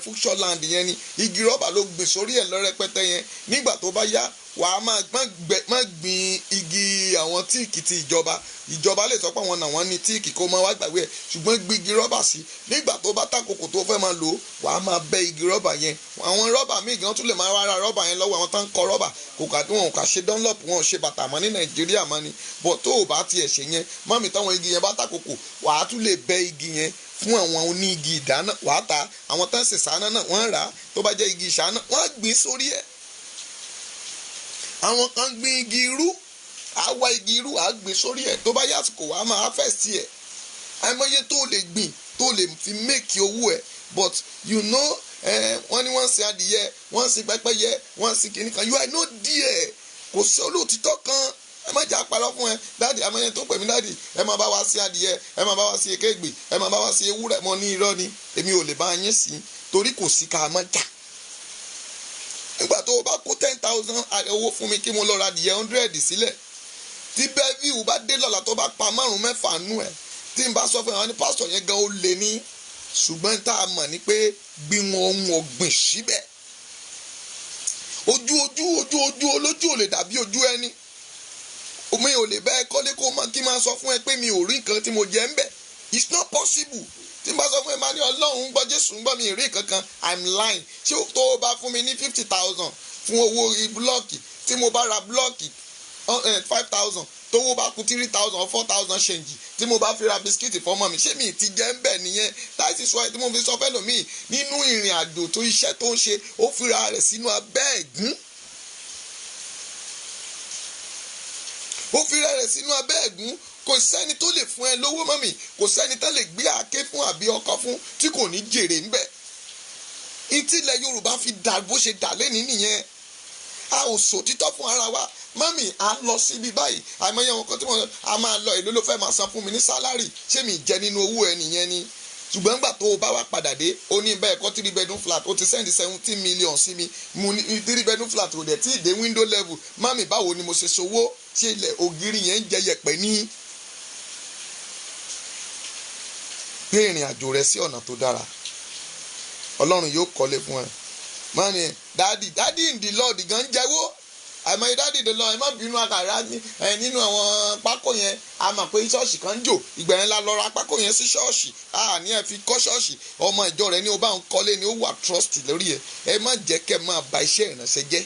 future land yẹn ni igi rọ́bà ló gbìn sórí ẹ̀ lọ́rẹ́pẹ́tẹ́ yẹn nígbà tó bá yá wàá má gbìn igi àwọn tíìkì ti ìjọba lè sọ pé àwọn náà wọ́n ní tíìkì kó máa wá gbàgbé ẹ̀ ṣùgbọ́n gbin igi rọ́bà sí nígbà tó bá tàkòkò tó fẹ́ máa lò ó wàá máa bẹ́ igi rọ́bà yẹn àwọn rọ́bà míì gan tún lè máa wá ra rọ́bà yẹn lọ́wọ́ àwọn tó ń kọ rọ́bà kò kà tí wọn kà ṣe Dunlop wọn ò ṣe bàtà mọ́ ní Nàìjíríà mọ́ ni bọ̀ tó o bá tiẹ̀ ṣe yẹn mọ́mì táwọn igi yẹn bá tàkòkò wàá tún lè bẹ́ igi yẹn fún àwọn oní igi ìdáná wàá ta àwọn tó ń ṣe ṣáná náà wọ́n rà á tó bá jẹ́ igi ìṣáná wọ́n á gbìn sórí ẹ̀ àwọn kan gbìn igi irú àwa igi irú à gbìn sórí ẹ̀ tó bá yàtọ̀ wàá máa fẹ́ẹ̀sì ẹ̀ àìmọye tó lè gbìn tó lè fi méèkì owó ẹ̀ but you know wọ́n ní wọ́n sin adìyẹ wọ́n sin pẹ́pẹ́yẹ wọ́n sin kìnnì kan you are not there kò sí olóòtítọ́ kan ẹ má jà parọ́ fún ẹ dáàdì àmọ́ yẹn tó pè mí dáàdì ẹ má bá wa sí adìyẹ ẹ má bá wa sí ekéègbè ẹ má bá wa sí ewúrẹ́ mọ́ ní irọ́ ni èmi ò lè bá yín sí torí kò sí ká má jà nígbà tó o bá kó 10,000 owó fún mi kí mo lọ ra adìyẹ 100 sílẹ̀ tí bẹ́ẹ̀fíù bá dé lọ́la tó bá pa 5-6 nú ẹ̀ tí n bá sọ fún ẹ wọn ní pásítọ̀ yẹn gan ó lé ní ṣùgbọ́n tá a mọ̀ ní pé gbin ohun ọ̀gbìn síbẹ̀ ojú olójú ò lè dàbí ojú ẹni omi ò lè bẹ́ẹ̀ kọ́lé kí n máa sọ fún ẹ pé mi ò rí nǹkan tí mo jẹ ń bẹ̀ it's not possible tí n bá sọ fún ẹ máa ní Ọlọ́run gbọ́ Jésù ń gbọ́ mi rí nǹkan kan I'm lying ṣé tó o bá fún mi ní 50,000 fún owó búlọ́ọ̀kì tí mo bá ra búlọ́ọ̀kì 5,000 tówó bá kù 3,000 or 4,000 ṣèǹjì tí mo bá fi ra bisikíìtì fọmọ mi ṣé mi ti jẹ́ ń bẹ̀ nìyẹn láti sọ ẹ tí mo fi sọ fẹ́lò míì nínú ìrìn àjò tó iṣẹ́ tó ń ṣe ó fira rẹ̀ sínú abẹ́ ẹ̀gún ó fira rẹ̀ sínú abẹ́ ẹ̀gún kò sẹ́ni tó lè fún ẹ lówó mọ́mì kò sẹ́ni tó lè gbé àáké fún àbí ọkọ fún tí kò ní jèrè ń bẹ̀ ìtìlẹ̀ Yorùbá fi dà bó ṣe dà lẹ́ni nìyẹn a ò sòtítọ́ fún ara wa mami a lọ síbi báyìí àìmọye àwọn kan tí wọn a máa lọ èlò ló fẹ́ máa san fún mi ní sálárì ṣé mi jẹ nínú owó ẹ nìyẹn ni ṣùgbọ́n nígbà tó o bá wá padà dé ó ní bẹ́ẹ̀ kọ́ 3 bedroom flat ó ti send 17 million sí mi mo ní 3 bedroom flat ò dẹ̀ tí ì dé window level mami báwo ni mo ṣe ṣòwò ṣé ilẹ̀ ògiri yẹn ń jẹ yẹ̀pẹ̀ ní gbé ìrìn àjò rẹ sí ọ̀nà tó dára Ọlọ́run yóò kọ́lé fún ẹ mọ́ni dáàdì in the Lord gan jẹ́wọ́ àmọ́ dáàdì in the Lord ẹ má bínú àkàrà nínú àwọn pákó yẹn a mọ̀ pé ṣọ́ọ̀ṣì kan ń jò ìgbà yẹn la lọ ra pákó yẹn sí ṣọ́ọ̀ṣì ní ẹ fi kọ́ ṣọ́ọ̀ṣì ọmọ ìjọ rẹ ní o bá ń kọ́lé ni ó wà trust lórí ẹ má jẹ́ kẹ́ máa ba iṣẹ́ ìrànṣẹ́ jẹ́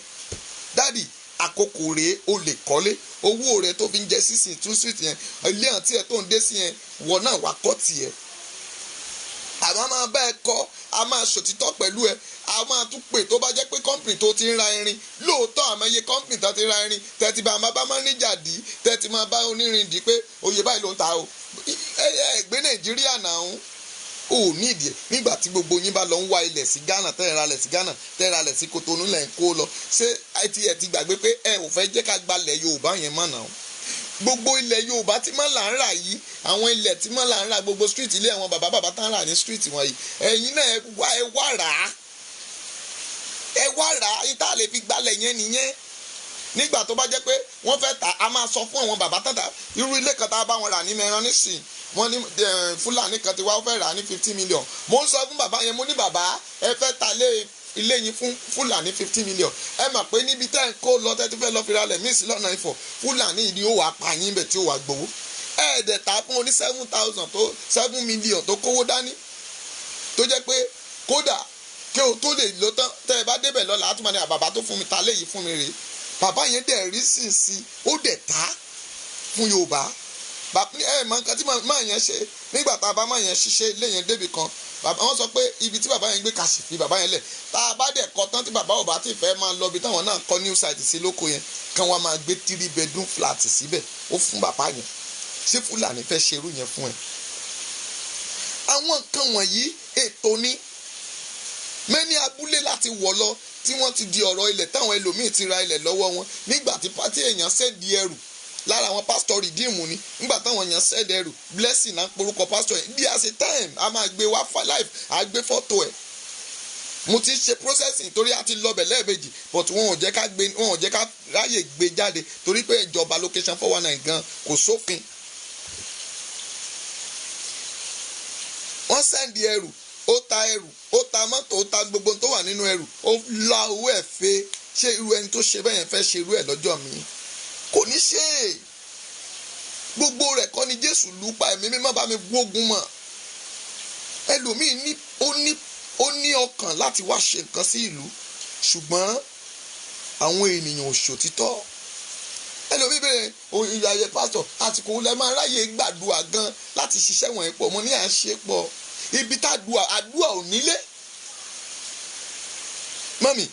dáàdì àkókò rèé o lè kọ́lé owó rẹ tó fi ń jẹ sísìn tún street yẹn ilé àǹtí ẹ tó ń dé sí yẹn wọ náà wà kọ́ tiẹ̀ àmọ́ máa bá ẹ kọ́ a máa ṣòtítọ́ pẹ̀lú ẹ a máa tún pè tó bá jẹ́ pé kọ́mpìnì tó ti ń ra irin lóòótọ́ àmọ́ iye kọ́mpìnì tó ti ń ra irin tẹ́tí bá máa bá máníjà dì í tẹ́tí máa bá onírin dì í pé oyè báyìí ló ń ta o ẹgbẹ́ Nàìjíríà náà ò ní ìdí ẹ̀ nígbà tí gbogbo yín bá lọ ń wá ilẹ̀ sí Ghana tẹ́ra lẹ̀ sí Ghana tẹ́ra lẹ̀ sí Kotonu lẹ̀ ń kó lọ ṣé ẹ ti gbàgbé pé ẹ ò fẹ́ jẹ́ ká gbalẹ̀ Yorùbá yẹn mọ̀ náà gbogbo ilẹ̀ Yorùbá tí mọ́ là ń rà yìí, àwọn ilẹ̀ tí mọ́ là ń rà, gbogbo street ilé àwọn bàbá tán rà ní street wọ̀nyí, ẹ̀yin náà ẹ wá rà á, ìta lè fi gbalẹ̀ yẹn nìyẹn. Nígbà tó bá jẹ́ pé wọ́n fẹ́ tà, a máa sọ fún àwọn bàbá tán tà. Irú ilé kan tá a bá wọn rà ní Mẹ́ran nísìn, wọ́n ní Fúlàní kan ti wá fẹ́ rà ní 50 million. Mo ń sọ fún bàbá yẹn, mo ní bàbá ẹ fẹ́ ta ilé yín fún Fúlàní 50 million. Ẹ mọ̀ pé níbi tẹ́ ń kó lọ tẹ́ ti fẹ́ lọ fi ralẹ̀ míì sí lọ́nà Ifọ̀, Fúlàní ni ó wàá pa yín bẹ̀ tí ó wàá gbowó. Ẹ̀ẹ́dẹ̀ ta fún oní 7 million tó kówó dání, tó jẹ́ pé kódà kí o tó lè lọ tán, tẹ́ ẹ bá débẹ̀ lọ́la àtúmọ̀ ní àbàbá tó fún mi ta léyìí fún mi rèé. Bàbá yẹn dẹ̀ rí sí ó dẹ̀ ta fún Yorùbá. Ẹ mọ nǹkan tí máa yẹn ṣe nígbà tá a bá máa yẹn ṣiṣẹ́ ilé yẹn débi kan, wọ́n sọ pé ibi tí bàbá yẹn gbé kàṣì fi bàbá yẹn lẹ̀, tá a bá dẹ̀ kọ́ tán tí bàbá ò bá ti fẹ́ máa lọ ibi táwọn náà kọ́ new site sí lóko yẹn, kán wá máa gbé 3 bedroom flat síbẹ̀, ó fún bàbá yẹn. Ṣé Fúlàní fẹ́ ṣerú yẹn fún ẹ? Àwọn nǹkan wọ̀nyí ètò ní mẹ́ni abúlé láti wọ̀ lọ tí wọ́n ti di ọ̀rọ̀ ilẹ̀ táwọn ẹlòmíì ti ra ilẹ̀ lọ́wọ́ wọn nígbà tí pátí èèyàn sẹ́ẹ̀dì ẹrù lára àwọn pásítọ̀ rìdíìmù ni. Nígbà táwọn èèyàn sẹ́ẹ̀dì ẹrù blessing náà porúkọ pásítọ̀ yẹn, bí a ṣe time a máa gbé wá live, a gbé fọ́tò ẹ̀. Mo ti ṣe processing torí a ti lọbẹ̀ lẹ́ẹ̀mejì, but wọn ò jẹ́ ká ráyè gbé jáde torí pé ìjọba location 419 gan kò sófin. Wọ́n sẹ́ẹ̀dì ẹrù, ó ta ẹrù, ó ta mọ́tò, ó ta gbogbo tó wà nínú ẹrù, ó la owó ẹ̀ fẹ́. Ṣé irú ẹni tó ṣe bẹ́ẹ̀ yẹn fẹ́ ṣe irú ẹ̀ lọ́jọ́ mi? Kò ní ṣe é. Gbogbo rẹ̀ kọ́ ni Jésù lù pa, ẹ̀mí mímọ́ bá mi gbógun mọ́. Ẹlòmíì ó ní ọkàn láti wá ṣe nǹkan sí ìlú, ṣùgbọ́n àwọn ènìyàn ò ṣòtítọ́. Ẹlòmíì bẹ̀rẹ̀ ìyàyẹ pásítọ̀ àsìkò lẹ́ máa ráyè gbàdúrà gan láti ṣiṣẹ́ wọ̀nyí pọ̀, mo ní à ń ṣe pọ̀. Ibi tá àdúrà ò nílé. Mọ́mì,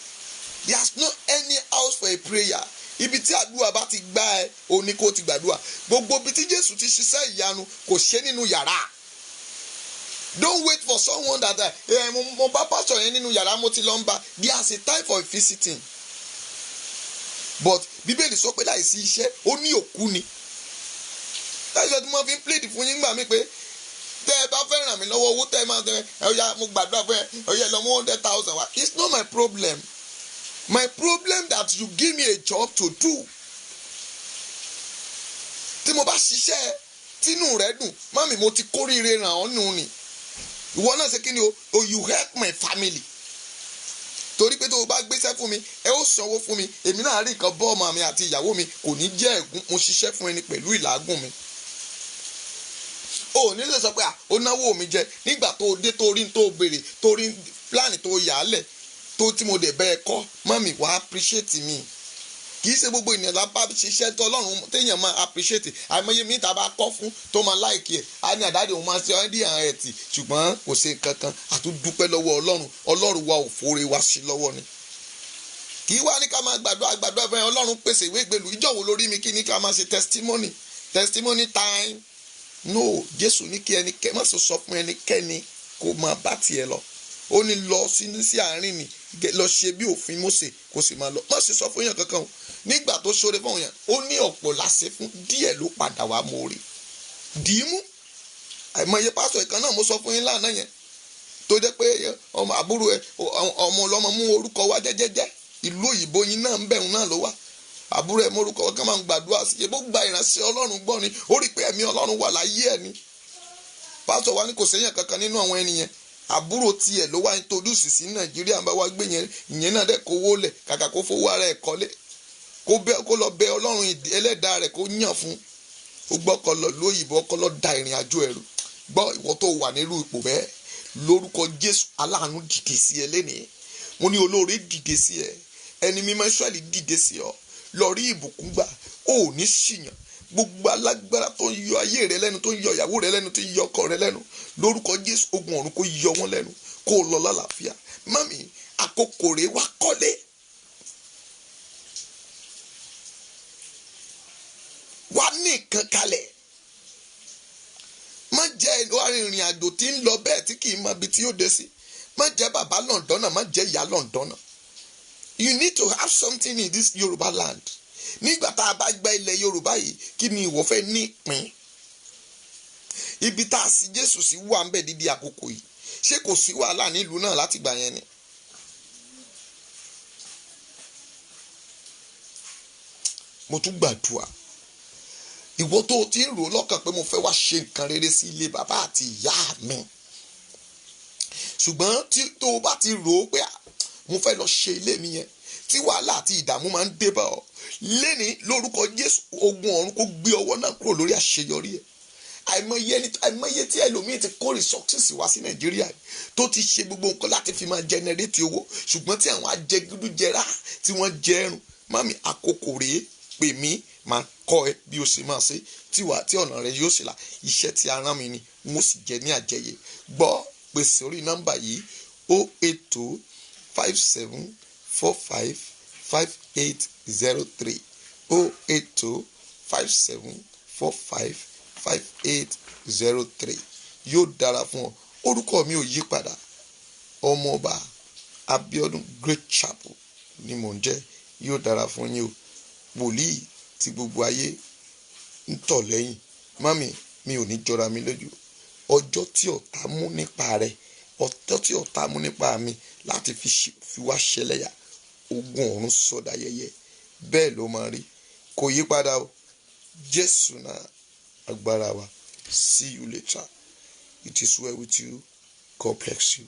there's no any house for a prayer. Ibi tí àdúrà bá ti gbá ẹ, ò ní kó ti gbàdúrà. Gbogbo ibi tí Jésù ti ṣiṣẹ́ ìyanu kò ṣe nínú yàrá. Don't wait for someone that mo bá pásítọ̀ yẹn nínú yàrá mo ti lọ ń bá. There's a time for visiting. But Bíbélì sọ pé láìsí iṣẹ́ ó ní òkú ni. Láìsí ọdún mo fi ń plead fún yín gbà mí pé tẹ́ ẹ bá fẹ́ ràn mí lọ́wọ́ owó tẹ́ ẹ máa tẹ́ ẹ ọ̀ya mo gbàdúrà fún ẹ ọ̀ya lọ mú 100,000 wá. It's not my problem. My problem that you give me a job to do. Tí mo bá ṣiṣẹ́ tínú rẹ̀ dùn, mami mo ti kóríire ràn ọ́ nù ni. Ìwọ náà ṣe kí ni o you help my family. Torí pé tó o bá gbéṣẹ́ fún mi, ẹ ó sanwó fún mi, èmi náà rí nǹkan bọ́ ọmọ mi àti ìyàwó mi, kò ní jẹ́ ẹ̀gún, mo ṣiṣẹ́ fún ẹni pẹ̀lú ìlágùn mi. O ní lè sọ pé ó náwó mi jẹ nígbà tó dé torí tó béèrè torí pláàni tó yà á lẹ̀ tó tí mo dẹ̀ bẹ́ẹ̀ kọ́, mọ́mì wá appreciate mi. Kì í ṣe gbogbo ènìyàn lápá ṣiṣẹ́ tó Ọlọ́run téèyàn máa appreciate. Àìmọye mi ta bá kọ́ fún tó máa like ẹ̀, á ní àdáde òun máa ṣe ọ́ ní àwọn ẹ̀tì, ṣùgbọ́n kò ṣe nǹkan kan, àtúndúpẹ́ lọ́wọ́ Ọlọ́run. Ọlọ́run wa ò fòrè wá sí lọ́wọ́ ni. Kì í wá ní ká máa gbàdúrà fún ẹ, Ọlọ́run pèsè ìwé ìgbèlú. Ìjọ wo lórí mi kí ní ká máa ṣe testimony time. No, Jésù ní kí ẹnikẹ́ni má sọ fún ẹnikẹ́ni kó máa bá tiẹ̀ lọ. Ó ní lọ sí àárín ni lọ ṣe bí òfin Mósè kó sì máa lọ. Má ṣe sọ fún yàn kankan o. Nígbà tó ṣoore fún yàn, ó ní ọ̀pọ̀ láṣẹ fún, díẹ̀ ló padà wá mórí. Dìímú. Àìmọye pásọ̀ ìkan náà mo sọ fún yín lánàá yẹn. Tó jẹ́ pé ọmọ àbúrò ẹ ọmọ ọlọ́mọ mú orúkọ wá jẹ́jẹ́jẹ́. Ìlú òyìnbó yín náà ń bẹ̀rù náà ló wá. Àbúrò ẹ̀ mórúkọ kan máa ń gbàdúrà sí i, bó gba ìránṣẹ́ Ọlọ́run gbọ́ ni, ó rí pé ẹ̀mí Ọlọ́run wà láyé ẹ̀ ni. Pásítọ̀ wa ní kò séyàn kankan nínú àwọn ènìyàn, àbúrò tiẹ̀ ló wá introduce sí Nàìjíríà bá wá gbé yẹn, ìyẹn náà dẹ̀ kówó lẹ̀ kàkà kó fowó ara ẹ̀ kọ́lé, kó lọ bẹ Ọlọ́run ẹlẹ́dàá rẹ̀ kó yàn fún, ó gbọ́ kó lọ lóyìnbó kó lọ da ìrìn àjò ẹ̀rù. Gbọ́ ìwọ tó wà nírú ipò bẹ́ẹ̀, lórúkọ Jésù aláàánú dìde sí ẹ lénìí. Mo ní olóore dìde sí ẹ, ẹni mímọ́ Ísírẹ́lì dìde sí ọ. Lọ rí ìbùkún gbà, ó ní ṣìyàn. Gbogbo alágbára tó ń yọ ayé rẹ lẹ́nu, tó ń yọ ìyàwó rẹ lẹ́nu, tó ń yọ ọkọ rẹ lẹ́nu, lórúkọ Jésù ogun ọ̀run kó yọ wọ́n lẹ́nu, kó lọ lálàáfíà. Mami, àkókò rẹ wá kọ́lé. Wá ní nǹkan kalẹ̀. Má jẹ́ arìnrìn àjò tí ń lọ bẹ́ẹ̀ tí kì í mọ ibi tí yóò dé sí. Má jẹ́ bàbá lọ́ndọ́nà, má jẹ́ ìyá lọ́ndọ́nà. You need to have something in this Yoruba land. nígbà tá a bá gba ilẹ̀ Yorùbá yìí kí ni ìwọ fẹ́ ní ìpín? Ibi tá a sì Jésù sí wà ń bẹ dídí àkókò yìí, ṣé kò sí wàhálà nílùú náà láti gbà yẹn ni? Mo tún gbàdúrà ìwọ tó ti ń rò lọ́kàn pé mo fẹ́ wá ṣe nǹkan rere sí ilé bàbá àti ìyá mi, ṣùgbọ́n tó o bá ti rò ó pé mo fẹ́ lọ ṣe ilé mi yẹn, tí wàhálà àti ìdààmú máa ń dé bá ọ, léni lórúkọ Jésù ogun ọ̀run kó gbé ọwọ́ náà kúrò lórí àṣeyọrí ẹ̀. Àìmọye tí ẹlòmíì ti kó resources wá sí Nàìjíríà tó ti ṣe gbogbo nǹkan láti fi máa generate owó, ṣùgbọ́n tí àwọn ajẹgúdújẹrá tí wọ́n jẹ ẹrù. Mami, àkókò rèé, pè mí, máa kọ́ ẹ bí o ṣe máa ṣe tí ọ̀nà rẹ yóò ṣe là. Iṣẹ́ tí a rán mi ni mo sì jẹ ní àjẹyè. Gbọ́ pèsè orí nọ́mbà yìí 08057455803 08057455803. Yóò dára fún ọ. Orúkọ mi ò yí padà, ọmọọba Abíọ́dún Great Chapel ni mò ń jẹ́. Yóò dára fún yín o. Wòlíì tí gbogbo ayé ń tọ̀ lẹ́yìn. Mami, mi ò ní jọra mi lójú. Ọjọ́ tí ọ̀tá mú nípa rẹ, ọjọ́ tí ọ̀tá mú nípa mi láti fi wá ṣẹlẹ́yà, ogun ọ̀run sọdá yẹyẹ. Bẹ́ẹ̀ ló máa rí. Kò yí padà o. Jésù náà agbára wa. See you later. It is well with you. God bless you.